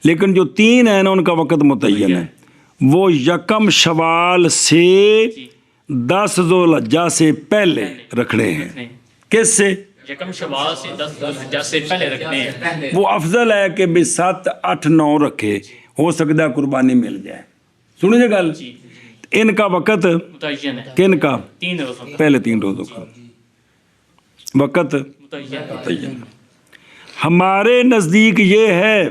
[SPEAKER 1] لیکن جو 3 ہیں نا ان کا وقت متعین ہے وہ 1 شوال سے 10 ذوالحجہ سے پہلے رکھنے ہیں. کس سے؟
[SPEAKER 2] یکم شوال سے 10 ذوالحجہ سے پہلے رکھنے ہیں.
[SPEAKER 1] وہ افضل ہے کہ بھی 7 8 9 رکھے ہو سکتا ہے قربانی مل جائے. سنیے گل ان کا وقت
[SPEAKER 2] متعین ہے
[SPEAKER 1] کن کا
[SPEAKER 2] 3 روزوں کا
[SPEAKER 1] پہلے 3 روزوں کا وقت
[SPEAKER 2] متعین.
[SPEAKER 1] متعین. ہمارے نزدیک یہ ہے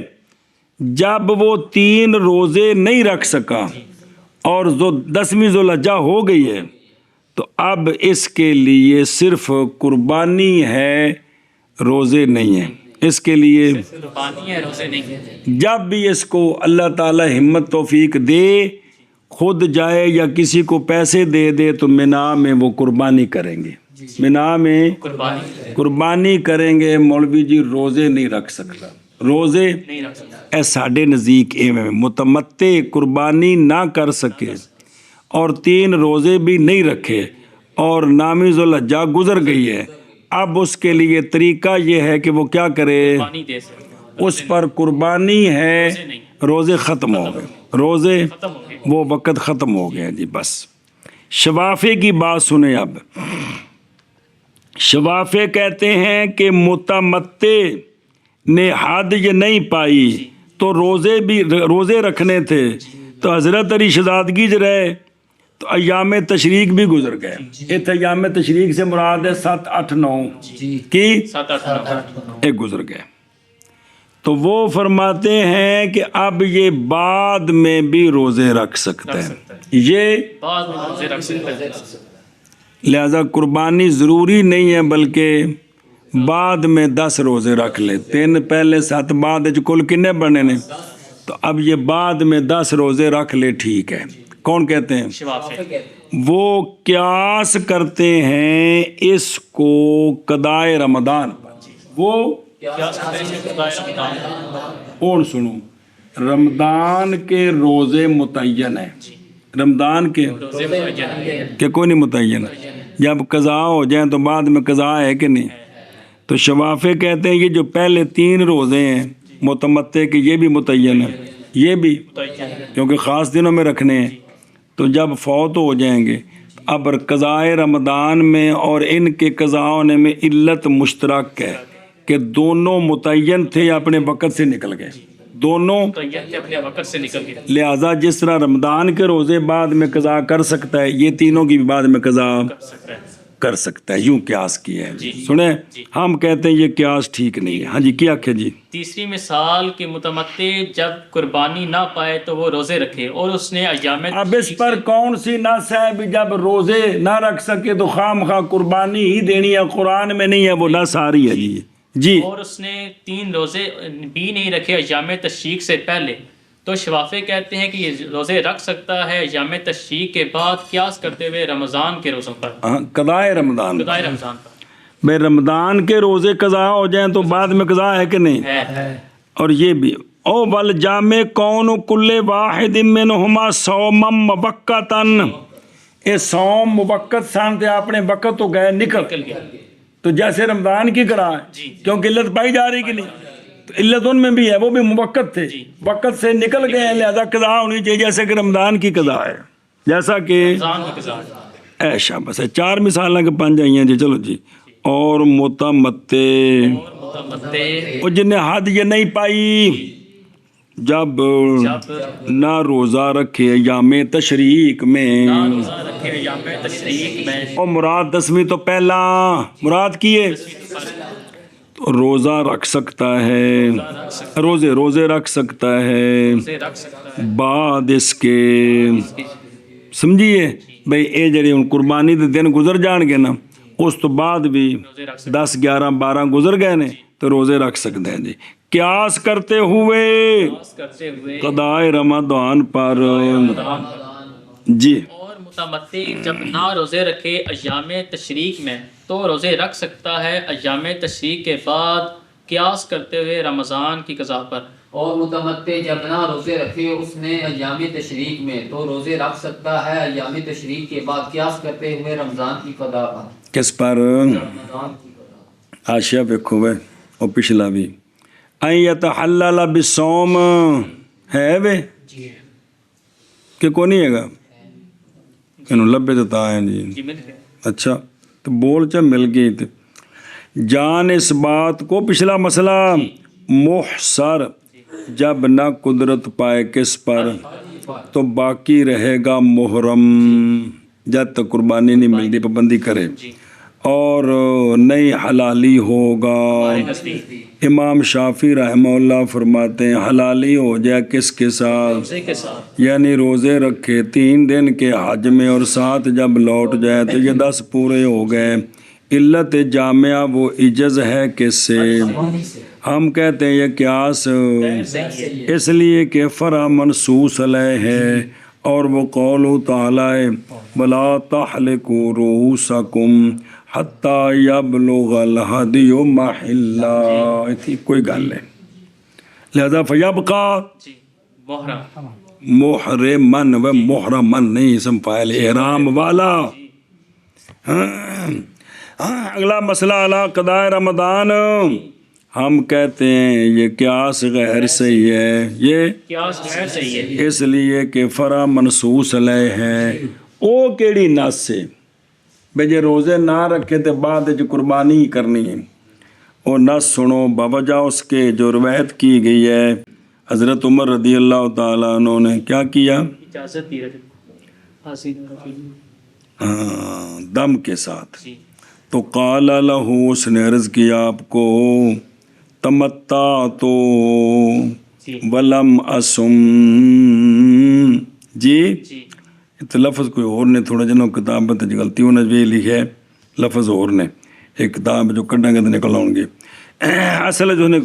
[SPEAKER 1] جب وہ 3 روزے نہیں رکھ سکا اور 10ویں ذوالحجہ ہو گئی ہے تو اب اس کے لیے صرف قربانی ہے روزے نہیں ہیں اس کے لیے
[SPEAKER 2] قربانی ہے روزے نہیں.
[SPEAKER 1] جب بھی اس کو اللہ تعالی ہمت توفیق دے خود جائے یا کسی کو پیسے دے دے تو مینا میں وہ قربانی کریں گے مینا میں قربانی کریں گے. مولوی جی روزے نہیں رکھ سکتا روزے
[SPEAKER 2] نہیں رکھ سکتا.
[SPEAKER 1] اے ساڈے نزدیک متمتع قربانی نہ کر سکے اور 3 روزے بھی نہیں رکھے اور نامی ذوالحجہ گزر گئی ہے اب اس کے لیے طریقہ یہ ہے کہ وہ کیا کرے
[SPEAKER 2] قربانی دے سکتا.
[SPEAKER 1] اس پر قربانی ہے روزے ختم ہو گئے روزے
[SPEAKER 2] ختم ہو گئے.
[SPEAKER 1] وہ وقت ختم ہو گیا جی بس. شوافے کی بات سنیں اب شوافے کہتے ہیں کہ متمتع نے حد یہ نہیں پائی تو روزے رکھنے تھے تو حضرت علی شہزادگی جو رہے تو ایام تشریق بھی گزر گئے. اس ایام تشریق سے مراد ہے 7 8 9 کی
[SPEAKER 2] 7 8 9
[SPEAKER 1] ایک گزر گئے تو وہ فرماتے ہیں کہ اب یہ بعد میں بھی روزے رکھ سکتا ہے یہ
[SPEAKER 2] بعد میں روزے رکھ سکتا ہے.
[SPEAKER 1] لہذا قربانی ضروری نہیں ہے بلکہ بعد میں 10 روزے رکھ لے 3 پہلے 7 بعد کل کنے بنے نے تو اب یہ بعد میں 10 روزے رکھ لے ٹھیک ہے. کون کہتے ہیں
[SPEAKER 2] شوافے
[SPEAKER 1] وہ قیاس کرتے ہیں اس کو قضائے رمضان پر. وہ
[SPEAKER 2] کیا کرتے ہیں قضاء رمضان.
[SPEAKER 1] اور سنو رمضان کے روزے متعین ہیں رمضان کے
[SPEAKER 2] روزے متعین ہیں.
[SPEAKER 1] کہ کوئی نہیں متعین جب قضاء ہو جائیں تو بعد میں قضاء ہے کہ نہیں. تو شوافے کہتے ہیں یہ جو پہلے 3 روزے ہیں متمتع کے یہ بھی متعین ہیں یہ بھی کیونکہ خاص دنوں میں رکھنے ہیں تو جب فوت ہو جائیں گے اب قضاء رمضان میں اور ان کے قضاء ہونے میں علت مشترک ہے کہ دونوں متعین تھے اپنے وقت سے نکل گئے دونوں
[SPEAKER 2] اپنے وقت سے نکل گئے.
[SPEAKER 1] لہٰذا جس طرح رمضان کے روزے بعد میں قضا کر سکتا ہے یہ تینوں کی بھی بعد میں قضا کر سکتا ہے یوں قیاس کیا ہے. سنیں ہم کہتے ہیں یہ قیاس ٹھیک نہیں ہے. ہاں جی کیا آخیا جی.
[SPEAKER 2] تیسری مثال کہ متمتع جب قربانی نہ پائے تو وہ روزے رکھے اور اس نے ایام
[SPEAKER 1] اب اس پر کون سی نص ہے بھی جب روزے نہ رکھ سکے تو خام خواہ قربانی ہی دینی ہے قرآن میں نہیں ہے وہ نص آ رہی ہے جی جی.
[SPEAKER 2] اور اس نے 3 روزے بھی نہیں رکھے ایام تشریق سے پہلے تو شوافے کہتے ہیں کہ یہ روزے رکھ سکتا ہے ایام تشریق کے بعد قیاس کرتے ہوئے رمضان کے روزوں پر
[SPEAKER 1] قضاء رمضان
[SPEAKER 2] قضاء رمضان پر.
[SPEAKER 1] بھائی رمضان کے روزے قضا ہو جائیں تو بعد میں قضا ہے کہ نہیں
[SPEAKER 2] ہے.
[SPEAKER 1] اور یہ بھی او بل جامع کون کل واحد منہما صوما موقتاً یہ صوم موقت سانتے اپنے وقت تو گئے نکل
[SPEAKER 2] گیا
[SPEAKER 1] تو جیسے رمضان کی کرا ہے کیونکہ علت پائی جا رہی کہ نہیں تو علت ان میں بھی ہے وہ بھی موقت تھے وقت سے نکل گئے ہیں لہذا قضا ہونی چاہیے جیسے کہ رمضان کی قضا ہے جیسا کہ
[SPEAKER 2] رمضان کی قضا ہے.
[SPEAKER 1] ایشا بس 4 مثالیں کہ 5 آئی ہیں جی چلو جی. اور متمتع اور جن نے حد یہ نہیں پائی جب نہ روزہ رکھے ایام تشریق میں اور مراد 10ویں تو پہلا مراد کیے تو روزہ رکھ سکتا ہے، روزے رکھ سکتا ہے
[SPEAKER 2] اسے رکھ سکتا ہے
[SPEAKER 1] بعد اس کے، سمجھیے بھئی اے جڑے ہن قربانی دے دن گزر جان گے نا، اس تو بعد بھی 10 11 12 گزر گئے نے تو روزے رکھ سکتے ہیں جی، قیاس کرتے ہوئے
[SPEAKER 2] کرتے ہوئے
[SPEAKER 1] قضائے رمضان پر جی۔
[SPEAKER 2] اور متمتع جب نہ روزے رکھے ایام تشریق میں تو روزے رکھ سکتا ہے ایام تشریق کے بعد قیاس کرتے ہوئے رمضان کی قضا پر۔
[SPEAKER 3] اور متمتع جب نہ روزے رکھے اس نے ایام تشریق میں تو روزے رکھ سکتا ہے ایام تشریق کے بعد قیاس کرتے ہوئے رمضان کی قضا پر۔
[SPEAKER 1] کس پر؟
[SPEAKER 3] رمضان کی قضا۔
[SPEAKER 1] حاشیہ دیکھو وے اور پچھلا بھی، ان یتحلل بالصوم ہے وے کہ کو نہیں ہے گا، انہوں لبے تو آئیں جی،
[SPEAKER 2] جی مل گئے۔
[SPEAKER 1] اچھا تو بول چا مل گئی تھی جان اس بات کو، پچھلا مسئلہ محصر جب نہ قدرت پائے کس پر تو باقی رہے گا محرم، جب تک قربانی نہیں ملتی پابندی کرے، اور نہیں حلالی ہوگا۔ امام شافعی رحمہ اللہ فرماتے ہیں حلالی ہو جائے کس کے ساتھ؟
[SPEAKER 2] روزے کے ساتھ،
[SPEAKER 1] یعنی روزے رکھے 3 دن کے حج میں اور 7 جب لوٹ جائے تو یہ 10 پورے ہو گئے۔ علت جامعہ وہ عجز ہے کس سے؟ ہم کہتے ہیں یہ قیاس اس لیے کہ فرع منصوص علیہ ہے، اور وہ قول تعالی وَلَا تَحْلِقُوا رُؤُوسَكُمْ حَتَّى يَبْلُغَ الْهَدْيُ مَحِلَّهُ، تھی کوئی گل ہے، لہذا فَيَبْقَى
[SPEAKER 2] جی محرم،
[SPEAKER 1] محرمن و محرمن نہیں اسم فاعل احرام والا۔ اگلا مسئلہ علی قضاء رمضان، ہم کہتے ہیں یہ قیاس غیر صحیح ہے، یہ
[SPEAKER 2] قیاس غیر صحیح ہے،
[SPEAKER 1] اس لیے کہ فرع منصوص علیہ ہے۔ او کیڑی نص سے بھئی جے روزے نہ رکھے تو بعد جو قربانی کرنی ہے، وہ نص سنو بوجہ اس کے جو روایت کی گئی ہے حضرت عمر رضی اللہ تعالیٰ عنہ نے کیا کیا؟
[SPEAKER 2] اجازت دی رہے حاصل
[SPEAKER 1] دم کے ساتھ،
[SPEAKER 2] جی
[SPEAKER 1] تو قال لہ اس نے عرض کیا آپ کو تمتع تو
[SPEAKER 2] جی
[SPEAKER 1] ولم اسم، جی
[SPEAKER 2] جی
[SPEAKER 1] تو لفظ کوئی اور نے تھوڑا جنوں کتاب تے غلطی ہونا بھی لکھا ہے، لفظ اور نے ایک کتاب جو کڈاں گے تو نکل آؤں گے۔ اصل جو نے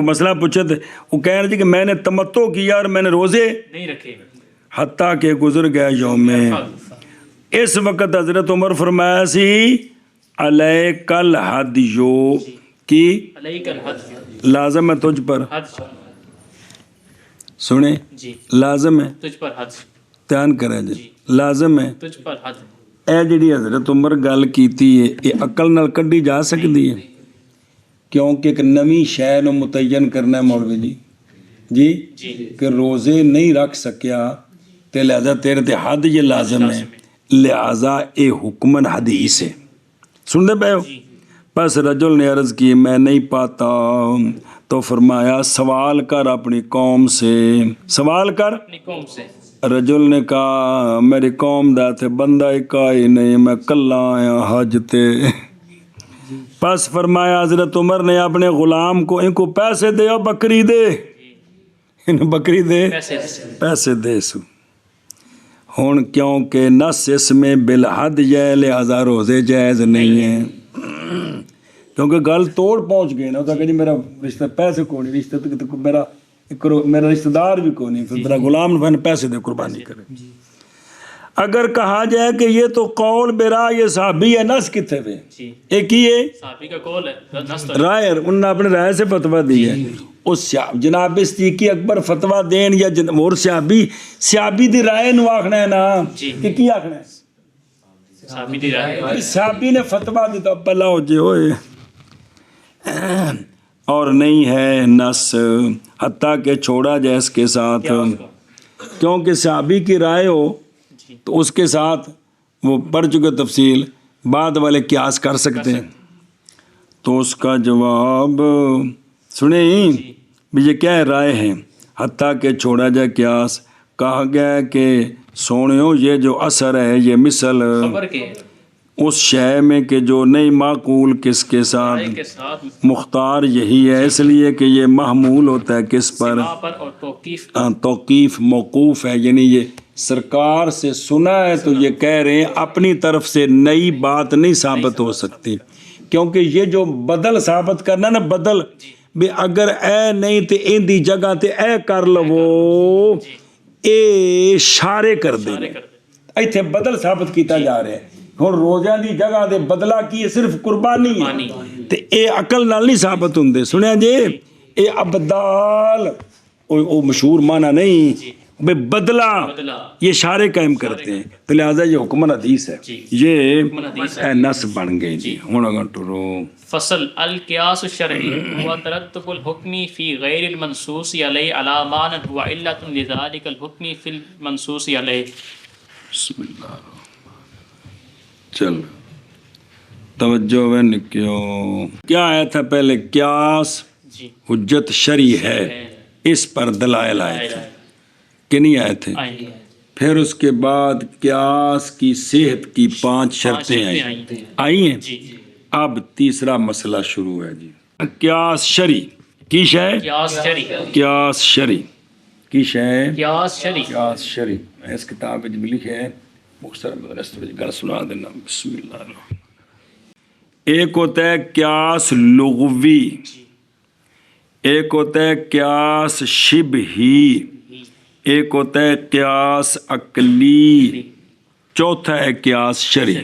[SPEAKER 1] مسئلہ پوچھا تھے وہ کہہ رہے تھے کہ میں نے تمتع کیا اور میں نے روزے
[SPEAKER 2] نہیں رکھے،
[SPEAKER 1] حتیٰ کہ گزر گیا یوم میں۔ اس وقت حضرت عمر فرمایا سی علیک الہدیو کی
[SPEAKER 2] علیک الحج،
[SPEAKER 1] لازم ہے تجھ پر،
[SPEAKER 2] حج
[SPEAKER 1] سنیں
[SPEAKER 2] جی
[SPEAKER 1] لازم ہے،
[SPEAKER 2] تجھ پر حج،
[SPEAKER 1] دھیان کریں جی لازم ہے۔
[SPEAKER 2] تجھ پر حج،
[SPEAKER 1] اے جڑی حضرت عمر گل کیتی ہے یہ عقل نال کڈی جا سکتی ہے، کیونکہ ایک نویں شے نو متعین کرنا ہے مولوی جی
[SPEAKER 2] جی
[SPEAKER 1] کہ روزے نہیں رکھ سکیا تے لہذا تیرے تے حد یہ لازم ہے، لہذا اے حکمن حدیث ہے، سن دے پے ہو؟ پس رجل نے عرض کی میں نہیں پاتا، تو فرمایا سوال کر اپنی قوم سے، سوال کر۔
[SPEAKER 2] اپنی قوم سے،
[SPEAKER 1] رجل نے کہا میری قوم دا تے بندہ اکائی نہیں، میں کلا آیا حج تے۔ پس فرمایا حضرت عمر نے اپنے غلام کو ان کو پیسے دے اور بکری دے، ان بکری دے پیسے دے سو۔ ہون کیونکہ نص اس میں بالحد ہے لہذا روزے جائز نہیں ہیں، کیونکہ گل توڑ پہنچ گئی نا، تو کہ جی میرا رشتہ پیسے کو نہیں، رشتہ تو میرا رشتہ دار بھی کو نہیں، پھر میرا غلام نے پیسے دے قربانی کرے۔ اگر کہا جائے کہ یہ تو قول برا یہ صحابی ہے، نص کتنے پہ ایک ہی ہے،
[SPEAKER 2] صحابی کا قول ہے، نص تو
[SPEAKER 1] رائے انہوں نے اپنے رائے سے فتویٰ دی ہے۔ اس جناب صدیقی اکبر فتویٰ دین یا اور صحابی دی رائے نو آکھنا ہے نا کہ کی آکھنا ہے؟
[SPEAKER 2] صحابی دی رائے،
[SPEAKER 1] صحابی نے فتویٰ دیتا پلا ہو جے ہوئے، اور نہیں ہے نص حتیٰ کہ چھوڑا جائے اس کے ساتھ، کیونکہ صحابی کی رائے ہو تو اس کے ساتھ وہ پڑھ چکے تفصیل، بعد والے قیاس کر سکتے ہیں۔ تو اس کا جواب سنیں بھی یہ کیا رائے ہے، حتیٰ کہ چھوڑا جائے قیاس، کہا گیا ہے کہ سونیوں یہ جو اثر ہے یہ مثل
[SPEAKER 2] خبر کے
[SPEAKER 1] اس شے میں کہ جو نہیں معقول کس کے ساتھ
[SPEAKER 2] کے ساتھ
[SPEAKER 1] مختار یہی ہے، اس لیے کہ یہ محمول ہوتا ہے کس پر؟
[SPEAKER 2] سما پر اور توقیف
[SPEAKER 1] توقیف موقوف ہے، یعنی یہ سرکار سے سنا ہے تو یہ کہہ رہے ہیں، اپنی طرف سے نئی بات نہیں ثابت ہو سکتی، کیونکہ یہ جو بدل ثابت کرنا نا، بدل بھی اگر اے نہیں تے ان دی جگہ تے اے کر لو، اے شارے کر دیں، ایتھے بدل ثابت کیتا جا رہا ہے۔ ہن روزہ دی جگہ تے بدلا کی ہے، صرف قربانی ہے تے اے عقل نال نہیں ثابت ہوندے، سنیا جی، اے ابدال او مشہور معنی نہیں بے بدلا، یہ شارے قائم کرتے ہیں، تو لہذا یہ حکم حدیث ہے، یہ نص بن گئی جی۔ ہن اگر ٹرو
[SPEAKER 2] فصل القیاس الشرعی هو ترتب الحکم فی غیر المنصوص علیہ علی معنی هو علت لذلك الحکم فی المنصوص علیہ۔
[SPEAKER 1] بسم اللہ چل توجہ ہے نکیو، کیا آیا تھا پہلے؟ قیاس
[SPEAKER 2] جی
[SPEAKER 1] حجت شرعی ہے، اس پر دلائل آئے تھے کہ نہیں آئے تھے؟ پھر اس کے بعد قیاس کی صحت کی 5 شرطیں آئی ہیں۔
[SPEAKER 2] جی
[SPEAKER 1] اب تیسرا مسئلہ شروع ہے جی، قیاس شرعی کی شے،
[SPEAKER 2] قیاس شرعی،
[SPEAKER 1] قیاس شرعی کی شے،
[SPEAKER 2] قیاس شرعی،
[SPEAKER 1] قیاس شرعی۔ اس کتاب میں بھی لکھے ہے، مختصر گل سنا دینا، بسم اللہ الرحمن۔ ایک ہوتا ہے قیاس لغوی، ایک ہوتا ہے قیاس شبہی، ایک ہوتا ہے قیاس عقلی، چوتھا ہے قیاس شرعی۔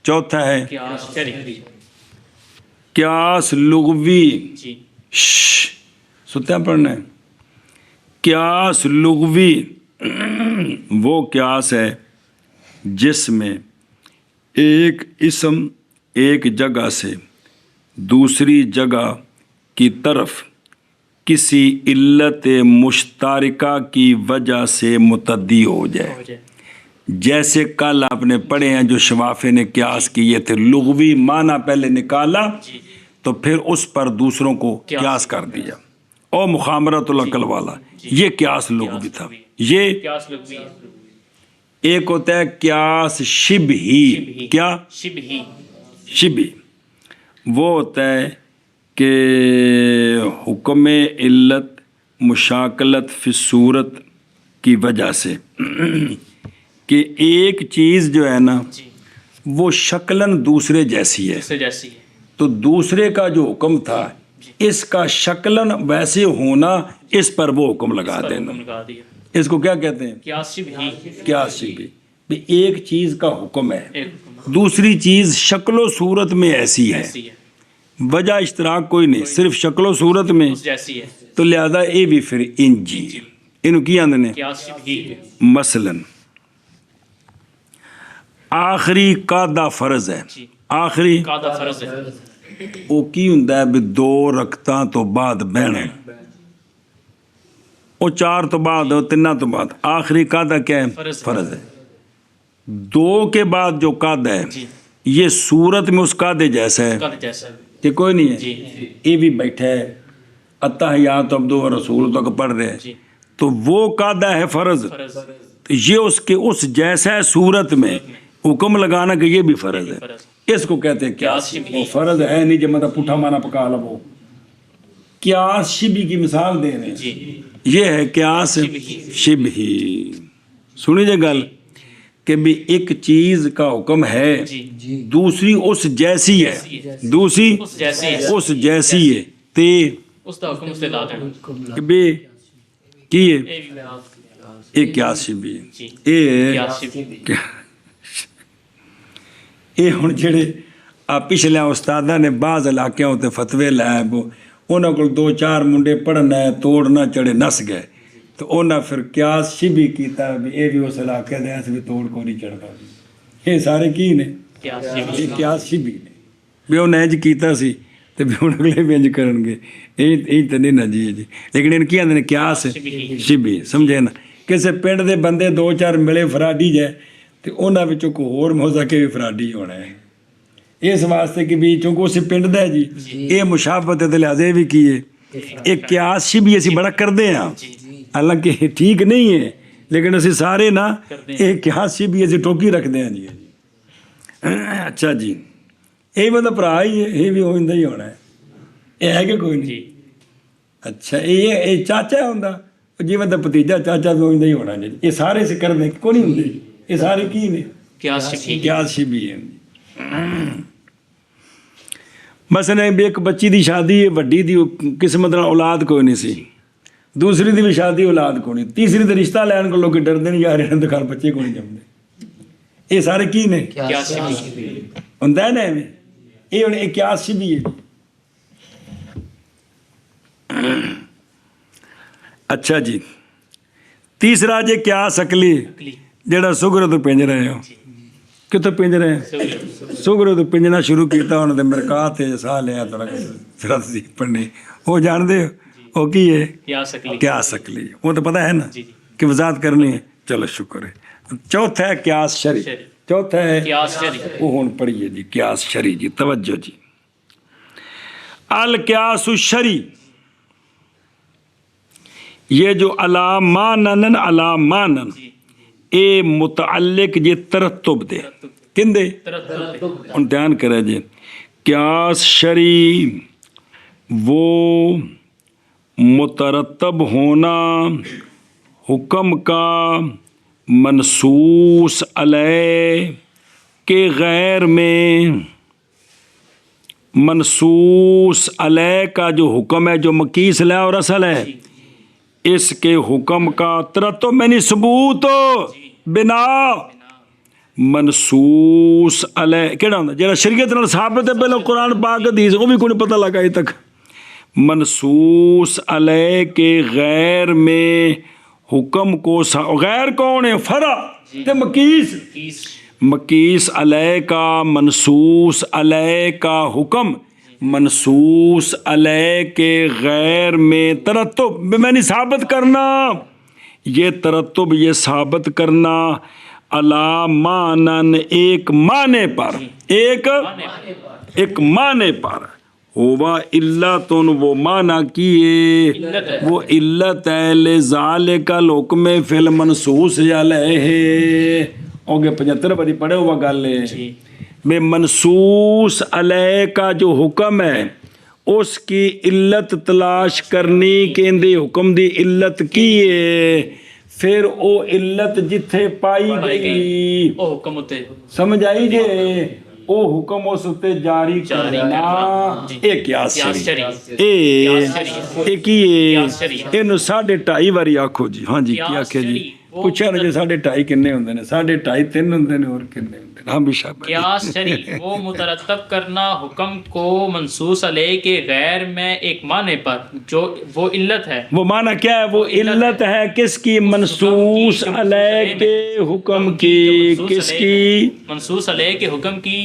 [SPEAKER 1] چوتھا ہے
[SPEAKER 2] قیاس شرعی
[SPEAKER 1] قیاس لغوی،
[SPEAKER 2] جی
[SPEAKER 1] ستا پڑھنا ہے۔ قیاس لغوی وہ قیاس ہے جس میں ایک اسم ایک جگہ سے دوسری جگہ کی طرف کسی علت مشترکہ کی وجہ سے متعدی ہو جائے، جیسے کل آپ نے پڑھے ہیں جو شوافے نے قیاس کیے تھے، لغوی معنی پہلے نکالا تو پھر اس پر دوسروں کو قیاس کر دیا، او مخامرۃ العقل والا، یہ قیاس لغوی تھا۔ یہ
[SPEAKER 2] قیاس لغوی،
[SPEAKER 1] ایک ہوتا ہے قیاس شبہی، کیا؟
[SPEAKER 2] شبہی،
[SPEAKER 1] شبہی وہ ہوتا ہے کہ حکم علت مشاکلت فی صورت کی وجہ سے کہ ایک چیز جو ہے نا وہ شکلاً دوسرے جیسی ہے،
[SPEAKER 2] سے جیسی ہے،
[SPEAKER 1] تو دوسرے کا جو حکم تھا اس کا شکلاً ویسے ہونا، اس پر وہ حکم لگا دینا،
[SPEAKER 2] لگا دیا،
[SPEAKER 1] اس کو کیا کہتے ہیں؟
[SPEAKER 2] قیاس شبہی،
[SPEAKER 1] قیاس شبہی۔ بھی ایک چیز کا حکم ہے،
[SPEAKER 2] ایک حکم
[SPEAKER 1] دوسری چیز شکل و صورت میں ایسی ہے،
[SPEAKER 2] ایسی ہے،
[SPEAKER 1] وجہ اشتراک کوئی نہیں، صرف شکل و صورت میں،
[SPEAKER 2] اس جیسی ہے،
[SPEAKER 1] تو لہذا یہ بھی پھر انجی انہوں کی آندھنے۔
[SPEAKER 2] قیاس شبہی،
[SPEAKER 1] مثلا آخری قاعدہ فرض ہے، آخری
[SPEAKER 2] قاعدہ فرض ہے،
[SPEAKER 1] وہ کی ہوندا ہے بھی 2 رکعتاں تو بعد بہنا، وہ 4 تو بعد، 3 تو بعد، آخری قاعدہ کیا ہے؟ فرض ہے۔ 2 کے بعد جو قاعدہ ہے یہ صورت میں اس قاعدے جیسا ہے
[SPEAKER 2] قاعدہ جیسا ہے،
[SPEAKER 1] کہ کوئی نہیں ہے،
[SPEAKER 2] جی
[SPEAKER 1] یہ بھی بیٹھا ہے التحیات عبدہ و رسول تک پڑھ رہے ہیں، تو وہ قاعدہ ہے فرض،
[SPEAKER 2] فرض،
[SPEAKER 1] تو یہ اس کے اس جیسا ہے صورت میں حکم لگانا کہ یہ بھی فرض ہے، اس کو کہتے ہیں قیاس۔ وہ فرض ہے نہیں جو مطلب پٹھا مانا پکا لو، قیاس شبہی کی مثال دے رہے ہیں،
[SPEAKER 2] جی
[SPEAKER 1] یہ ہے قیاس شبہی۔ سنی جے گل کہ بھی ایک چیز کا حکم ہے، دوسری اس جیسی ہے، دوسری
[SPEAKER 2] اس جیسی ہے،
[SPEAKER 1] اس جیسی ہے، تے
[SPEAKER 2] اس کا حکم سے لا دینا،
[SPEAKER 1] کہ بھی کی ہے
[SPEAKER 2] اے بھی
[SPEAKER 1] ایک قیاس شبہی
[SPEAKER 2] جی،
[SPEAKER 1] ہے۔
[SPEAKER 2] قیاس شبہی،
[SPEAKER 1] یہ ہن جڑے پچھلے استاداں نے بعض علاقے ہوتے فتوے لائے، انہوں کو 2-4 منڈے پڑھنا ہے، توڑ نہ چڑھے نس گئے، تو انہاں پھر قیاس شبہی کیتا بھی اے بھی اس علاقے دے ایسے بھی توڑ کو نہیں چڑھتا، یہ سارے کی نے
[SPEAKER 2] قیاس شبہی،
[SPEAKER 1] یہ قیاس شبہی نے بھی انہیں انج کیتا سی تے بھی ہن اگلے بھی انج کرن گے، یہ تے نہیں نا جی لیکن ان کی آندے نے قیاس شبہی، سمجھے نا؟ کسے پنڈ دے بندے 2-4 ملے فراڈی جائے تے انہاں وچوں کوئی ہور ہو سکے بھی فراڈی ہونا ہے، اس واسطے کہ بھی چونکہ اسے پنڈ دا ہے جی یہ مشابہت ہے، لہٰذا بھی کیے ایک قیاس شبہی اسی بڑا کر دے ہیں، حالانکہ ٹھیک نہیں ہے لیکن اسی سارے نا ایک قیاس شبہی اسی ٹوکی رکھ دے ہیں جی۔ ਅੱਛਾ ਜੀ, ਇਹ ਮਤਲਬ ਭਰਾ ਹੀ ਹੈ, ਇਹ ਵੀ ਹੁੰਦਾ ਹੀ ਹੋਣਾ ਹੈ, ਇਹ ਹੈ ਕਿ ਕੋਈ ਨਹੀਂ?
[SPEAKER 2] ਜੀ
[SPEAKER 1] ਅੱਛਾ, ਇਹ ਚਾਚਾ ਹੁੰਦਾ, ਜਿਵੇਂ ਦਾ ਭਤੀਜਾ ਚਾਚਾ ਵੀ ਹੁੰਦਾ ਹੀ ਹੋਣਾ ਜੀ। ਇਹ ਸਾਰੇ ਜ਼ਿਕਰ ਨੇ ਕੋਈ ਨਹੀਂ ਹੁੰਦੇ, ਇਹ ਸਾਰੇ ਕੀ ਨੇ?
[SPEAKER 2] ਕਿਆਸ ਸ਼ਬੀ
[SPEAKER 1] ਕਿਆਸ ਸ਼ਿਬੀ ਹੈ। ਮਸਲੇ ਵੀ ਇੱਕ ਬੱਚੀ ਦੀ ਸ਼ਾਦੀ ਹੈ, ਵੱਡੀ ਦੀ ਕਿਸਮਤ ਨਾਲ ਔਲਾਦ ਕੋਈ ਨਹੀਂ ਸੀ, ਦੂਸਰੀ ਦੀ ਵੀ ਸ਼ਾਦੀ ਔਲਾਦ ਕੋਈ ਨਹੀਂ, ਤੀਸਰੀ ਦਾ ਰਿਸ਼ਤਾ ਲੈਣ ਕੋਲ ਲੋਕ ਡਰਦੇ ਨਹੀਂ, ਯਾਰ ਇਹਨਾਂ ਦੇ ਘਰ ਬੱਚੇ ਕੋਈ ਨਹੀਂ ਜੰਮਦੇ। ਇਹ ਸਾਰੇ ਕੀ ਨੇ?
[SPEAKER 2] ਕਿਆਸ ਸ਼ਬੀ
[SPEAKER 1] ਹੁੰਦਾ ਨਾ ਐਵੇਂ, ਇਹ ਹੁਣ ਇਹ ਕਿਆਸ ਸ਼ਿਬੀ ਹੈ। ਅੱਛਾ ਜੀ, ਤੀਸਰਾ ਜੇ ਕਿਆਸ ਅਕਲੀ, ਜਿਹੜਾ ਸੁਗਰ ਤੋਂ ਪਿੰਜ ਰਹੇ ਹੋ। ਕਿੱਥੋਂ ਪਿੰਜ ਰਹੇ? ਸੁਗਰ ਤੋਂ ਪਿੰਜਣਾ ਸ਼ੁਰੂ ਕੀਤਾ, ਉਹਨਾਂ ਦੇ ਮਰਕਾਤ ਤੇ ਸਾਹ ਲਿਆ, ਥੋੜਾ ਸਿਰਤ ਸੀ ਪੜ੍ਹਨੀ, ਉਹ ਜਾਣਦੇ ਹੋ ਉਹ ਕੀ ਹੈ? ਕਿਆਸ ਅਕਲੀ, وہ تو پتہ ہے نا کہ وضاحت کرنی ہے. چلو شکر ہے. چوتھا ہے قیاس شرعی. چوتھا ہے
[SPEAKER 2] قیاس شرعی.
[SPEAKER 1] وہ ہون پڑھیے جی قیاس شرعی جی. توجہ جی. القیاس الشرعی یہ جو علامانن اے متعلق یہ ترتب دے کن دے ان دھیان کرے جی. قیاس شرعی وہ مترتب ہونا حکم کا منصوص علیہ کے غیر میں، منصوص علیہ کا جو حکم ہے جو مقیس علیہ اور اصل ہے، اس کے حکم کا ترتب میں نہیں ثبوت بنا منصوص علیہ کہڑا ہوتا جہاں شریعت نال ثابت ہے، پہلے قرآن پاک حدیث وہ بھی کوئی نہیں پتہ لگا ابھی تک. منصوص علیہ کے غیر میں حکم کو غیر کون ہے؟ فرع تے مقیس. مقیس علیہ کا منصوص علیہ کا حکم منصوص علیہ کے غیر میں ترتب میں نہیں ثابت کرنا، یہ ترتب یہ ثابت کرنا علامانن ایک معنی پر، ایک معنی پر ہوا علتن وہ معنی کیے وہ علت ہے لذالک الحکم فی المنصوص علیہ. اوگے 75 باری پڑھے ہوا گل ہے میں منصوص علیہ کا جو حکم ہے اس کی علت تلاش کرنی کہ اندے حکم دی علت کی ہے، پھر او علت جتھے پائی گئی
[SPEAKER 2] او حکم ہوتے
[SPEAKER 1] سمجھ آئی جے او حکم اس تے جاری کرنا. اے قیاس شرعی اے کی اینو 2.5 واری آکھو جی. ہاں جی کیا آکھے جی؟ پوچھا نا جی 2.5 کنے ہوندے نے؟ 2.5 3 ہوندے نے اور کنے ہوندے نے؟ ہاں بھی شاباش.
[SPEAKER 2] قیاس شرعی وہ مترتب کرنا حکم کو منصوص علیہ کے غیر میں ایک معنی پر جو وہ علت ہے.
[SPEAKER 1] وہ معنی کیا ہے؟ وہ علت ہے کس کی؟ منصوص علیہ کے حکم کی. کس کی؟
[SPEAKER 2] منصوص علیہ کے حکم کی.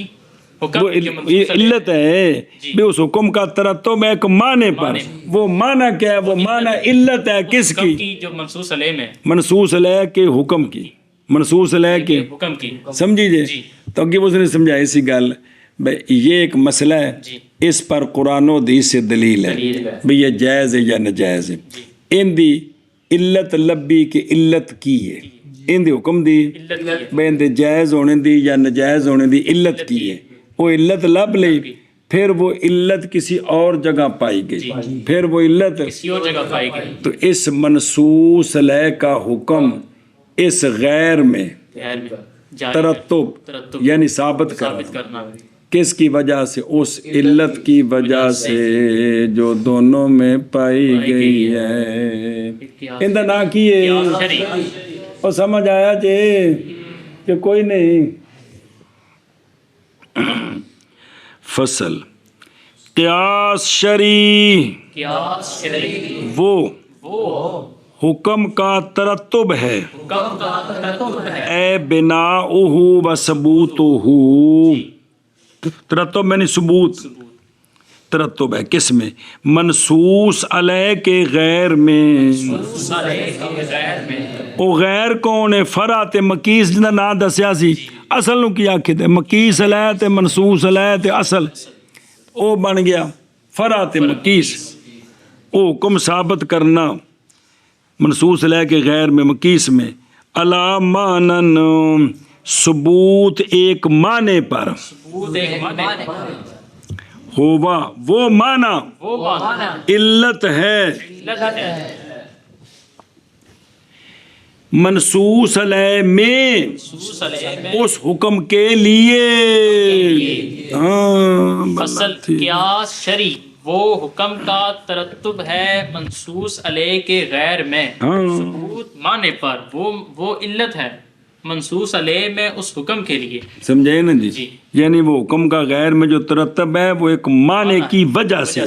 [SPEAKER 1] وہ علت ہے بھی اس حکم کا ترتب ایک معنی پر. وہ معنی کیا ہے؟ وہ معنی علت ہے کس کی؟
[SPEAKER 2] جو منصوص علیہ میں
[SPEAKER 1] منصوص علیہ کے حکم کی. منصوص علیہ کے
[SPEAKER 2] حکم کی
[SPEAKER 1] سمجھی جی. تو اگے اس نے سمجھائی اسی گل بھئی یہ ایک مسئلہ ہے، اس پر قرآن و حدیث سے دلیل ہے بھئی یہ جائز ہے یا ناجائز ہے. ان دی علت لبی کہ علت کی ہے، ان دی حکم دی بھئی ان دی جائز ہونے دی یا ناجائز ہونے دی علت کی ہے. وہ علت لب لی، پھر وہ علت کسی اور جگہ پائی گئی، پھر وہ علت
[SPEAKER 2] کسی اور جگہ پائی گئی.
[SPEAKER 1] تو اس منصوص علیہ کا حکم اس غیر میں ترتب یعنی ثابت کرنا کس کی وجہ سے؟ اس علت کی وجہ سے جو دونوں میں پائی گئی ہے. اندہ نہ کیے اور سمجھ آیا جے کہ کوئی نہیں. فصل قیاس شرعی وہ حکم کا ترتب ہے اے بناؤہ و ثبوتہ. ترتب میں نہیں ثبوت. ترتب ہے کس میں؟ منصوص علیہ کے غیر میں. او غیر کون ہے؟ فرع تے مقیس جنہ نام دسیا سی. اصل نو کی آکھے تے مقیس علیہ تے منصوص علیہ تے اصل او بن گیا فرع تے مقیس. او حکم ثابت کرنا منصوص علیہ کے غیر میں مقیس میں علامانن ثبوت ایک معنی پر،
[SPEAKER 2] ثبوت ایک معنی
[SPEAKER 1] ہوا وہ معنی
[SPEAKER 2] وہ معنی
[SPEAKER 1] علت ہے
[SPEAKER 2] علت ہے
[SPEAKER 1] منصوص علیہ میں
[SPEAKER 2] منصوص علیہ میں
[SPEAKER 1] اس حکم کے لیے. ہاں
[SPEAKER 2] اصل قیاس شرعی وہ حکم کا ترتب ہے منصوص علیہ کے غیر میں.
[SPEAKER 1] ہاں
[SPEAKER 2] ثبوت معنی پر وہ علت ہے منصوص علیہ میں اس حکم کے لیے.
[SPEAKER 1] سمجھے نا جی؟
[SPEAKER 2] جی.
[SPEAKER 1] یعنی وہ حکم کا غیر میں جو ترتب ہے وہ ایک معنی کی وجہ سے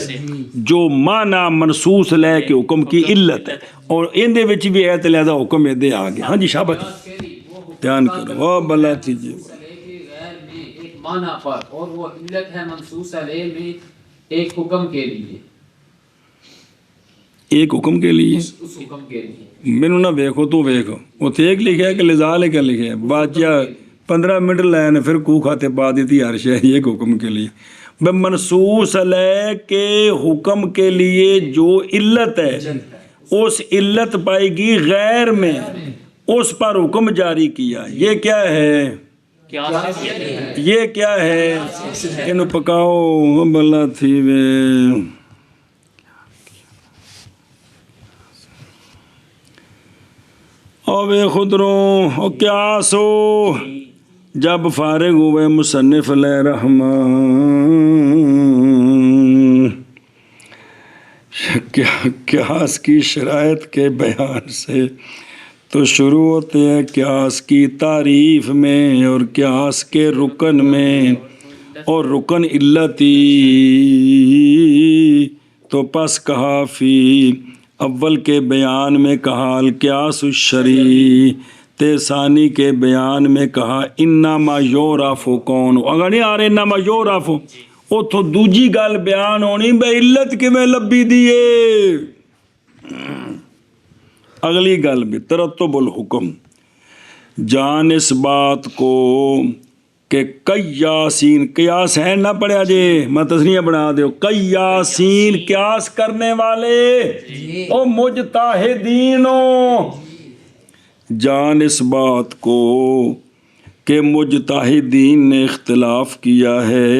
[SPEAKER 1] جو معنی منصوص علیہ کے حکم کی علت ہے، اور ان دے وچ بھی ایت لہذا حکم دے آ گیا. ہاں جی شاباش، دھیان کرو. واہ بلا تھی جی.
[SPEAKER 3] غیر میں ایک معنی پر، اور وہ علت ہے منصوص علیہ میں ایک حکم کے لیے،
[SPEAKER 1] ایک حکم کے لیے.
[SPEAKER 3] اس حکم کے لیے.
[SPEAKER 1] مینوں نہ ویکھو تو ویکھو اتنے ایک لکھا ہے کہ لذالک لکھا ہے. بادشاہ 15 منٹ لائے نے پھر کو کھاتے پا دیتی ہر شے ایک حکم کے لیے. منصوص علیہ کے حکم کے لیے جو علت ہے اس علت پائے گی غیر میں، اس پر حکم جاری کیا. یہ کیا ہے؟
[SPEAKER 2] قیاس
[SPEAKER 1] یہ کیا ہے؟ انہوں پکاؤ بلا تھی وے. اوے خدروں او کیا سو جب فارغ ہوئے مصنف علیہ رحمان قیاس کی شرائط کے بیان سے، تو شروع ہوتے ہیں قیاس کی تعریف میں اور قیاس کے رکن میں، اور رکن علتی. تو پس کہا فی اول کے بیان میں کہا القیاس الشرعی، تے ثانی کے بیان میں کہا انما یعرف کون. اگر نہیں آ رہے انما یعرف، اتھوں دوجی گل بیان ہونی بے علت کیویں لبھی دیے. اگلی گل بھی ترتب الحکم، جان اس بات کو کہ قیاسین، قیاس ہے نہ پڑھیا جے میں تسنیہ بنا دیو، قیاسین قیاس کرنے والے او مجتہدینوں، جان اس بات کو کہ مجتہدین نے اختلاف کیا ہے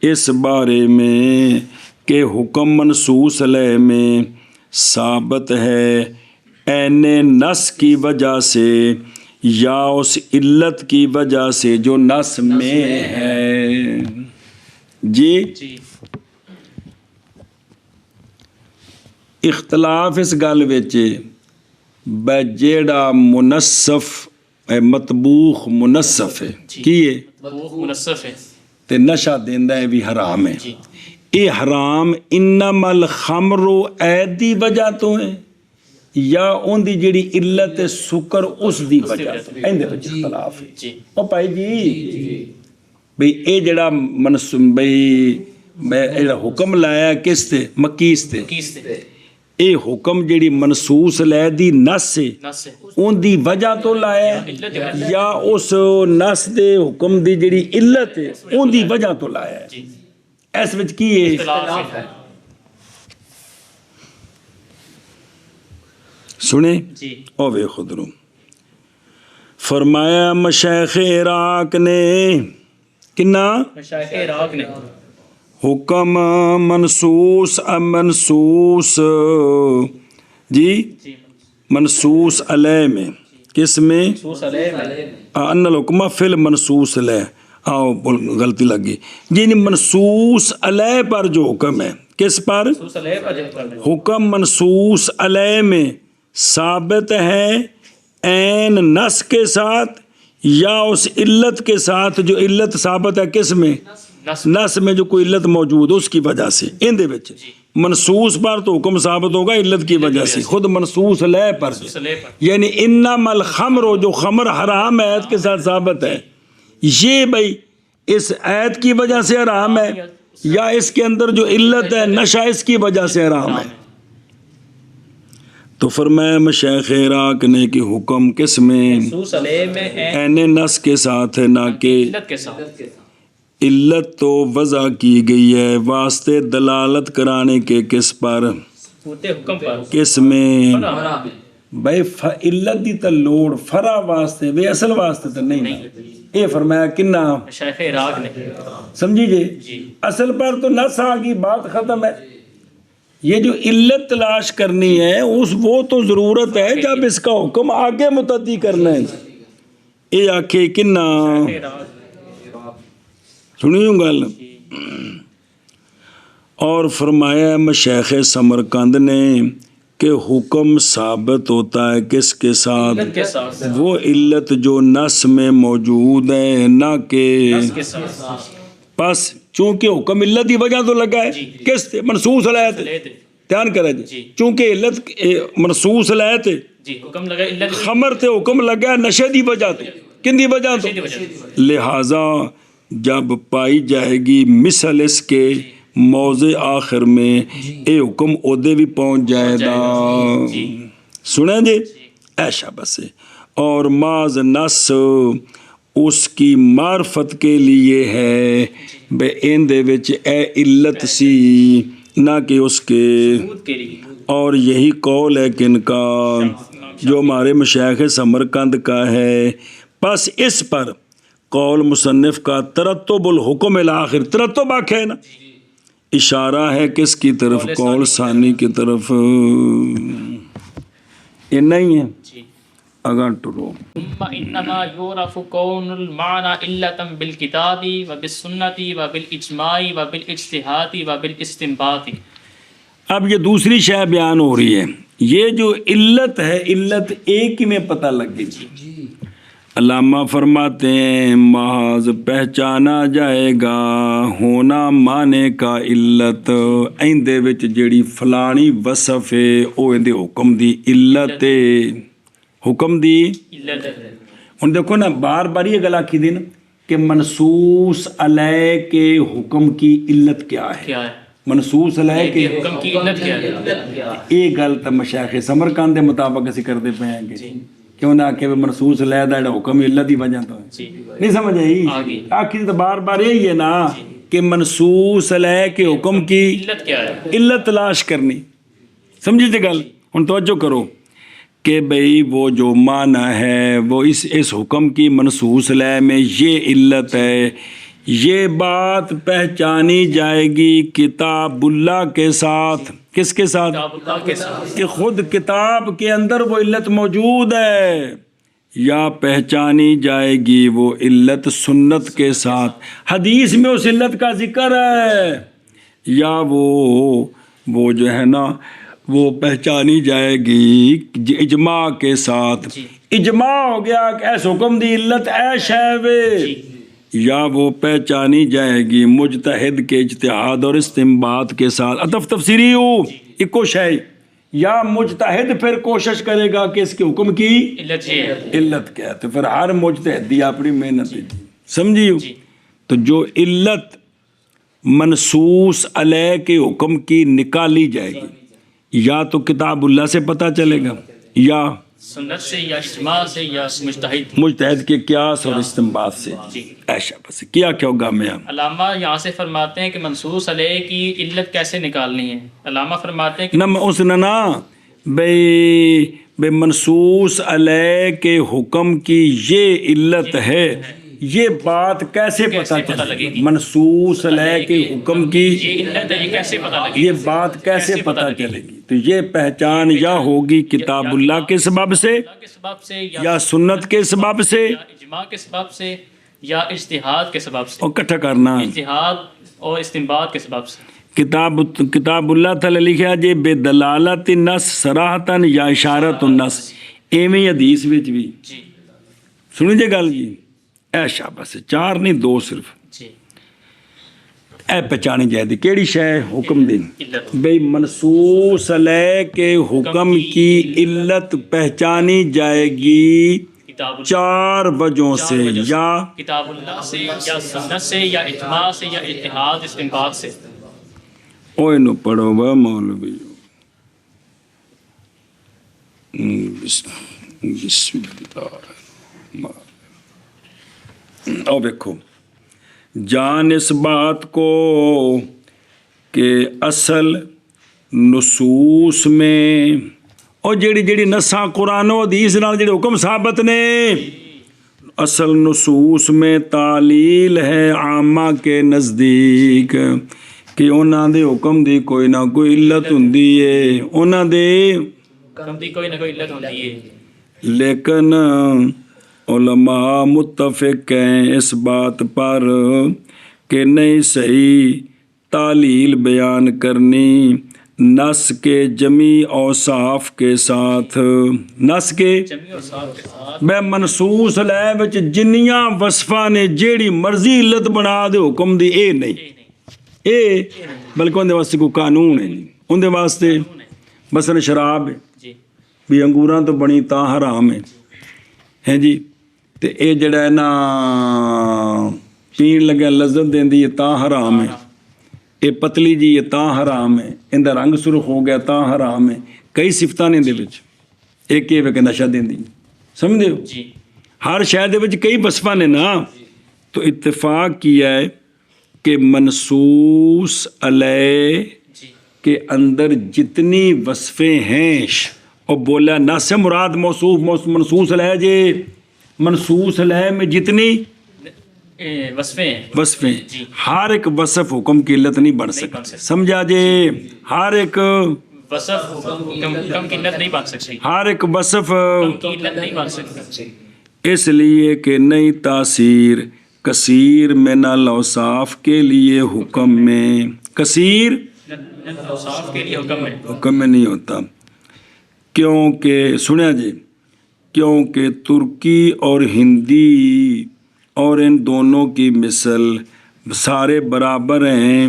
[SPEAKER 1] اس بارے میں کہ حکم منصوص علیہ میں ثابت ہے عین نص کی وجہ سے یا اس علت کی وجہ سے جو نص میں ہے. جی
[SPEAKER 2] جی
[SPEAKER 1] اختلاف اس گل وچ جیڑا منصف مطبوخ منصف ہے کی ہے
[SPEAKER 2] وہ منصف ہے
[SPEAKER 1] تے نشہ دیندا ہے بھی حرام ہے.
[SPEAKER 2] جی
[SPEAKER 1] اے حرام انما الخمر عید دی وجہ تو ہے یا ان دی جڑی علت سکر اس دی وجہ تو ایندے وچ اختلاف ہے.
[SPEAKER 2] جی
[SPEAKER 1] او بھائی جی بھئی اے جڑا بھئی جڑا حکم لایا کس تے مکیس تے،
[SPEAKER 2] کیس تے
[SPEAKER 1] اے حکم جڑی منصوص علیہ دی نص ہے
[SPEAKER 2] نص ہے
[SPEAKER 1] ان دی وجہ تو لایا ہے یا اس نص دے حکم دی جڑی علت ہے ان دی وجہ تو لایا ہے.
[SPEAKER 2] جی
[SPEAKER 1] اس وچ کی ہے
[SPEAKER 2] اختلاف ہے.
[SPEAKER 1] سنیں
[SPEAKER 2] جی
[SPEAKER 1] او وے خدرو فرمایا مشائخ عراق نے کنا
[SPEAKER 2] مشائخ عراق نے
[SPEAKER 1] حکم منصوص جی
[SPEAKER 2] جی
[SPEAKER 1] منصوص علیہ میں کس میں
[SPEAKER 2] منصوص علیہ میں
[SPEAKER 1] ان الحکم فی المنصوص علیہ، آؤ غلطی لگ گئی، یعنی منصوص علیہ پر جو حکم ہے کس پر
[SPEAKER 2] منصوص علیہ پر جب کر دیں
[SPEAKER 1] حکم منصوص علیہ میں ثابت ہے عین نص کے ساتھ یا اس علت کے ساتھ جو علت ثابت ہے کس میں
[SPEAKER 2] نص
[SPEAKER 1] نص میں جو کوئی علت موجود اس کی وجہ سے. ان دے وچ منصوص پر تو حکم ثابت ہوگا علت کی وجہ سے، خود منصوص علیہ پر
[SPEAKER 2] منصوص علیہ پر
[SPEAKER 1] یعنی انما الخمر جو خمر حرام عید کے ساتھ ثابت ہے یہ بھائی اس عید کی وجہ سے حرام ہے یا اس کے اندر جو علت ہے نشہ اس کی وجہ سے حرام ہے. تو فرمایا مشائخ عراق نے کہ حکم کس میں
[SPEAKER 2] منصوص علیہ میں
[SPEAKER 1] عین نص کے ساتھ ہے نہ کہ
[SPEAKER 2] علت کے ساتھ.
[SPEAKER 1] علت تو وضع کی گئی ہے واسطے دلالت کرانے کے کس پر
[SPEAKER 2] پورتے حکم پر
[SPEAKER 1] کس میں
[SPEAKER 3] حرام ہے.
[SPEAKER 1] بھائی علت دی تے لوڑ فرع واسطے وے اصل واسطے تے نہیں نا اے فرمایا کنا
[SPEAKER 2] مشائخ عراق نے
[SPEAKER 1] سمجھی جی
[SPEAKER 2] جی
[SPEAKER 1] اصل پر تو نص آ گئی بات ختم ہے یہ جو علت تلاش کرنی ہے وہ تو ضرورت ہے جب اس کا حکم آگے متعدی کرنا ہے اے آکھے کنا سنیوں گل اور فرمایا مشائخ سمرقند نے کہ حکم ثابت ہوتا ہے کس کے ساتھ
[SPEAKER 2] کے ساتھ
[SPEAKER 1] وہ علت جو نص میں موجود ہے نہ کہ
[SPEAKER 2] کے ساتھ
[SPEAKER 1] بس چونکہ حکم علت کی وجہ تو لگا ہے کس تے منصوص علیہ تے دھیان کرے جی چونکہ علت منصوص علیہ تے
[SPEAKER 2] جی حکم لگا علت
[SPEAKER 1] خمر تے حکم لگا ہے نشے دی وجہ تو کن دی وجہ تو لہذا جب پائی جائے گی مثل اس کے موضع آخر میں اے حکم عہدے بھی پہنچ جائے گا سنیں جی ایشا بس اور ماز نس اس کی معرفت کے لیے ہے بے ان دے وچ اے علت سی نہ کہ اس کے اور یہی قول ہے کن کا جو ہمارے مشائخ سمرقند کا ہے بس اس پر قول مصنف کا ترتب الحکم الاخر ترتب آنکھ ہے نا اشارہ ہے کس کی طرف قول ثانی کی طرف یہ نہیں ہے اگر ٹرو
[SPEAKER 2] ثم انما يعرف كون المعنى علة بالكتاب وبالسنة وبالاجماع وبالاجتهاد وبالاستنباط
[SPEAKER 1] اب یہ دوسری شے بیان ہو رہی ہے یہ جو علت ہے علت ایک ہی میں پتہ لگ گئی علامہ فرماتے ہیں محض پہچانا جائے گا ہونا معنی کا علت ایندے وچ جیڑی فلانی وصف ہے او ایندے حکم دی علت ہے حکم دی ہن دیکھو نا بار بار یہ گل آکھی دی نا کہ منصوص علیہ کے حکم کی علت کیا ہے منصوص علیہ کے
[SPEAKER 2] حکم کی علت کیا ہے
[SPEAKER 1] یہ گل تو مشائخ سمرقند کے مطابق اسی کرتے پے ہیں گے کیوں نہ کہ منصوص علیہ دا حکم علت دی وجہ تو ہے نہیں سمجھ آئی آخری تو بار بار یہی ہے نا کہ منصوص علیہ کے حکم کی
[SPEAKER 2] علت کیا ہے
[SPEAKER 1] علت تلاش کرنی سمجھی تھی گل ہن توجہ کرو کہ بھئی وہ جو معنی ہے وہ اس حکم کی منصوص علیہ میں یہ علت ہے یہ بات پہچانی جائے گی کتاب اللہ کے ساتھ کس کے ساتھ کہ خود کتاب کے اندر وہ علت موجود ہے یا پہچانی جائے گی وہ علت سنت کے ساتھ حدیث میں اس علت کا ذکر ہے یا وہ جو ہے نا وہ پہچانی جائے گی اجماع کے ساتھ اجماع ہو گیا کہ ایس حکم دی علت ایش ہے وے یا وہ پہچانی جائے گی مجتہد کے اجتہاد اور استنباط کے ساتھ عطف تفسیری ہو اکو شے یا مجتہد پھر کوشش کرے گا کہ اس کے حکم کی علت کیا ہے تو پھر ہر مجتہد دی اپنی محنت ہے سمجھی ہو تو جو علت منصوص علیہ کے حکم کی نکالی جائے گی یا تو کتاب اللہ سے پتہ چلے گا یا
[SPEAKER 2] سنت سے یا اجماع سے یا
[SPEAKER 1] مجتہد کے قیاس اور استنباط سے ایشا بس کیا ہوگا میں
[SPEAKER 2] علامہ یہاں سے فرماتے ہیں کہ منصوص علیہ کی علت کیسے نکالنی ہے علامہ فرماتے ہیں کہ
[SPEAKER 1] نہ اس نے نا بے منصوص علیہ کے حکم کی یہ علت ہے یہ بات کیسے پتہ چلے گی منصوص علیہ کے حکم کی یہ بات کیسے پتہ چلے گی تو یہ پہچان یا ہوگی کتاب اللہ کے سبب سے یا سنت کے سبب سے
[SPEAKER 2] اجماع کے سبب سے یا اجتہاد کے سبب سے
[SPEAKER 1] اور اکٹھا کرنا
[SPEAKER 2] اجتہاد اور استنباط کے سبب سے
[SPEAKER 1] کتاب اللہ تعالی لکھا جے بے دلالت النص صراحتاً یا اشارت النص ایویں حدیث وچ بھی سنی جے گل جی ایشا بس چار نہیں دو صرف اے پہچانی جائے دی کیڑی شے حکم دی بھئی منصوص علیہ کے حکم کی علت پہچانی جائے گی چار وجہوں سے یا
[SPEAKER 2] کتاب اللہ سے یا سنت سے یا اجماع سے یا اتحاد استنباط سے
[SPEAKER 1] اوہ نو پڑھو با مولوی بسم اللہ اور دیکھو جان اس بات کو کہ اصل نصوص میں اور جیڑی نساں قرآن و حدیث نال جڑے حکم ثابت نے اصل نصوص میں تعلیل ہے عامہ کے نزدیک کہ انہاں دے حکم دی کوئی نہ کوئی علت ہوندی ہے انہاں دے
[SPEAKER 2] حکم دی کوئی نہ کوئی علت ہوتی ہے
[SPEAKER 1] لیکن علماء متفق ہیں اس بات پر کہ نہیں صحیح تعلیل بیان کرنی نس کے جمی اوصاف کے ساتھ نس کے
[SPEAKER 2] جمی اور صاحب کے ساتھ
[SPEAKER 1] میں منصوص لے وچ جنیاں وصفاں نے جیڑی مرضی علت بنا دے حکم دی اے نہیں اے بلکہ اندے واسطے کوئی قانون ہے نہیں اندے واسطے مثلا شراب ہے
[SPEAKER 2] جی
[SPEAKER 1] بھی انگوراں تو بنی تا حرام ہے جی تے اے جڑا ہے نا پین لگا لذت دیندی ہے تا حرام ہے اے پتلی جی یہ تا حرام ہے اندر رنگ سرخ ہو گیا تا حرام ہے کئی صفتاں نے دے وچ ایک یہ کہ نشہ دیندی سمجھے ہو
[SPEAKER 2] جی
[SPEAKER 1] ہر شے دے وچ کئی وصفاں نے نا تو اتفاق کیا ہے کہ منصوص علیہ
[SPEAKER 2] جی
[SPEAKER 1] کے اندر جتنی وصفیں ہیں اور بولا نہ سے مراد موصوف منصوص علیہ جے منصوص علیہ میں جتنی
[SPEAKER 2] وصفیں ہیں
[SPEAKER 1] وصفیں
[SPEAKER 2] جی
[SPEAKER 1] ہر ایک وصف حکم کی علت نہیں بن سکتی سمجھا جے ہر ایک
[SPEAKER 2] وصف حکم کی علت نہیں بن سکتی
[SPEAKER 1] ہر ایک وصف
[SPEAKER 2] حکم کی علت نہیں بن سکتی
[SPEAKER 1] اس لیے کہ نئی تاثیر کثیر من الاوصاف کے لیے حکم میں کثیر
[SPEAKER 2] صاحب کے لیے حکم ہے
[SPEAKER 1] حکم میں نہیں ہوتا کیونکہ سنیا جی کیونکہ ترکی اور ہندی اور ان دونوں کی مثل سارے برابر ہیں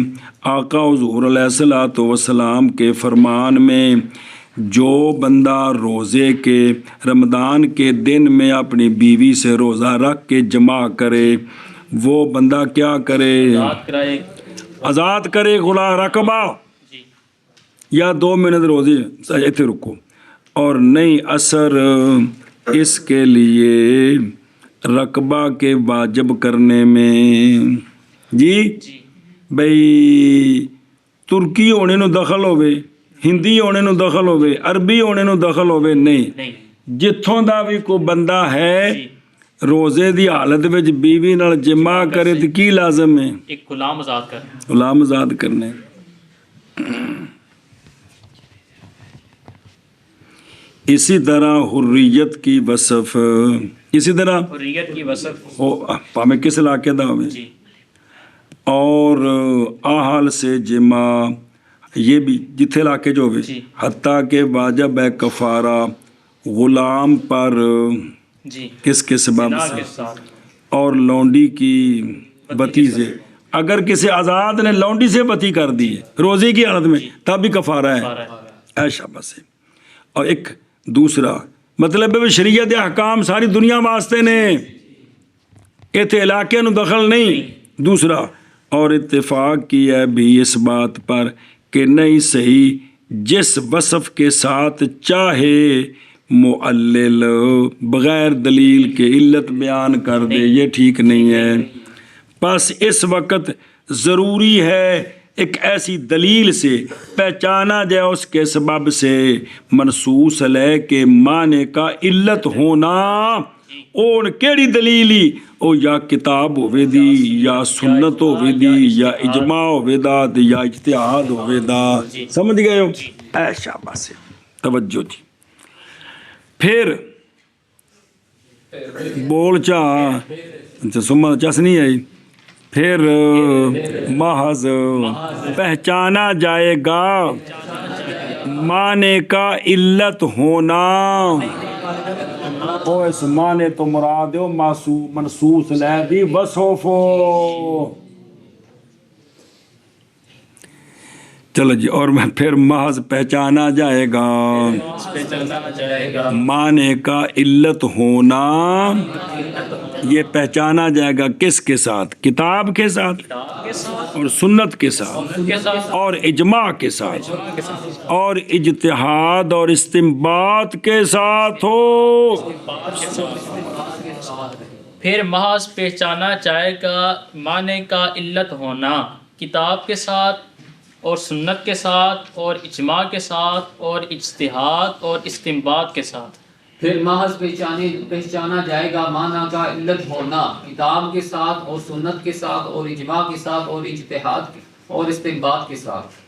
[SPEAKER 1] آقا حضور علیہ الصلوۃ والسلام کے فرمان میں جو بندہ روزے کے رمضان کے دن میں اپنی بیوی سے روزہ رکھ کے جمع کرے وہ بندہ کیا کرے
[SPEAKER 2] یاد کرائے
[SPEAKER 1] آزاد کرے غلام رقبہ
[SPEAKER 2] جی
[SPEAKER 1] یا 2 منٹ روزے ایتھے رکو اور نہیں اثر اس کے لیے رقبہ کے واجب کرنے میں جی
[SPEAKER 2] جی
[SPEAKER 1] بھئی ترکی ہونے نو دخل ہوئے ہندی ہونے نو دخل ہوئے عربی ہونے نو دخل ہوئے نہیں
[SPEAKER 2] نہیں
[SPEAKER 1] جتھوں دا بھی کوئی بندہ ہے
[SPEAKER 2] جی
[SPEAKER 1] روزے دی حالت وچ بیوی نال جمع کرے تو کی لازم ہے
[SPEAKER 2] ایک غلام آزاد کر
[SPEAKER 1] غلام آزاد کرنے اسی طرح حریت کی وصف اسی طرح
[SPEAKER 2] حریت کی وصف
[SPEAKER 1] پامیں کس علاقے دا ہوئے
[SPEAKER 2] جی
[SPEAKER 1] اور آحال سے جمع یہ بھی جتھے علاقے جو ہوئے
[SPEAKER 2] جی
[SPEAKER 1] حتیٰ کہ واجب ہے کفارہ غلام پر
[SPEAKER 2] جی
[SPEAKER 1] کس کے سبب
[SPEAKER 2] زنا
[SPEAKER 1] سے
[SPEAKER 2] کے ساتھ
[SPEAKER 1] اور لونڈی کی بتی سے اگر کسی آزاد نے لونڈی سے بتی کر دی ہے روزے کی حالت میں تب بھی کفارہ ہے ایشا بس ہے اور ایک دوسرا مطلب ہے شریعت احکام ساری دنیا واسطے نے ایتھے علاقے نو دخل نہیں دوسرا اور اتفاق کیا ہے بھی اس بات پر کہ نہیں صحیح جس وصف کے ساتھ چاہے معلل بغیر دلیل کے علت بیان کر دے یہ ٹھیک نہیں ہے بس اس وقت ضروری ہے ایک ایسی دلیل سے پہچانا جائے اس کے سبب سے منصوص علیہ کے معنی کا علت ہونا اور کیڑی دلیلی او یا کتاب ہوئے دی یا سنت ہوئے دی یا اجماع ہوئے دا یا اجتہاد ہوئے دا سمجھ گئے ہو اے شاباش سے توجہ جی پھر بول چاہ سمجھ چس نہیں آئی پھر محض پہچانا جائے گا معنی کا علت ہونا او اس معنی تو مراد ہو منصوص لے دی وصف چلو جی اور میں پھر محض پہچانا جائے گا معنی کا علت ہونا یہ پہچانا جائے گا کس کے ساتھ کتاب کے ساتھ اور سنت کے ساتھ اور اجماع کے ساتھ اور اجتہاد اور استنباط کے ساتھ ہو
[SPEAKER 2] پھر محض پہچانا جائے گا معنی کا علت ہونا کتاب کے ساتھ اور سنت کے ساتھ اور اجماع کے ساتھ اور اجتہاد اور استنباط کے ساتھ.
[SPEAKER 3] پھر محض پہچانا جائے گا معنی کا علت ہونا کتاب کے ساتھ اور سنت کے ساتھ اور اجماع کے ساتھ اور اجتہاد اور استنباط کے ساتھ.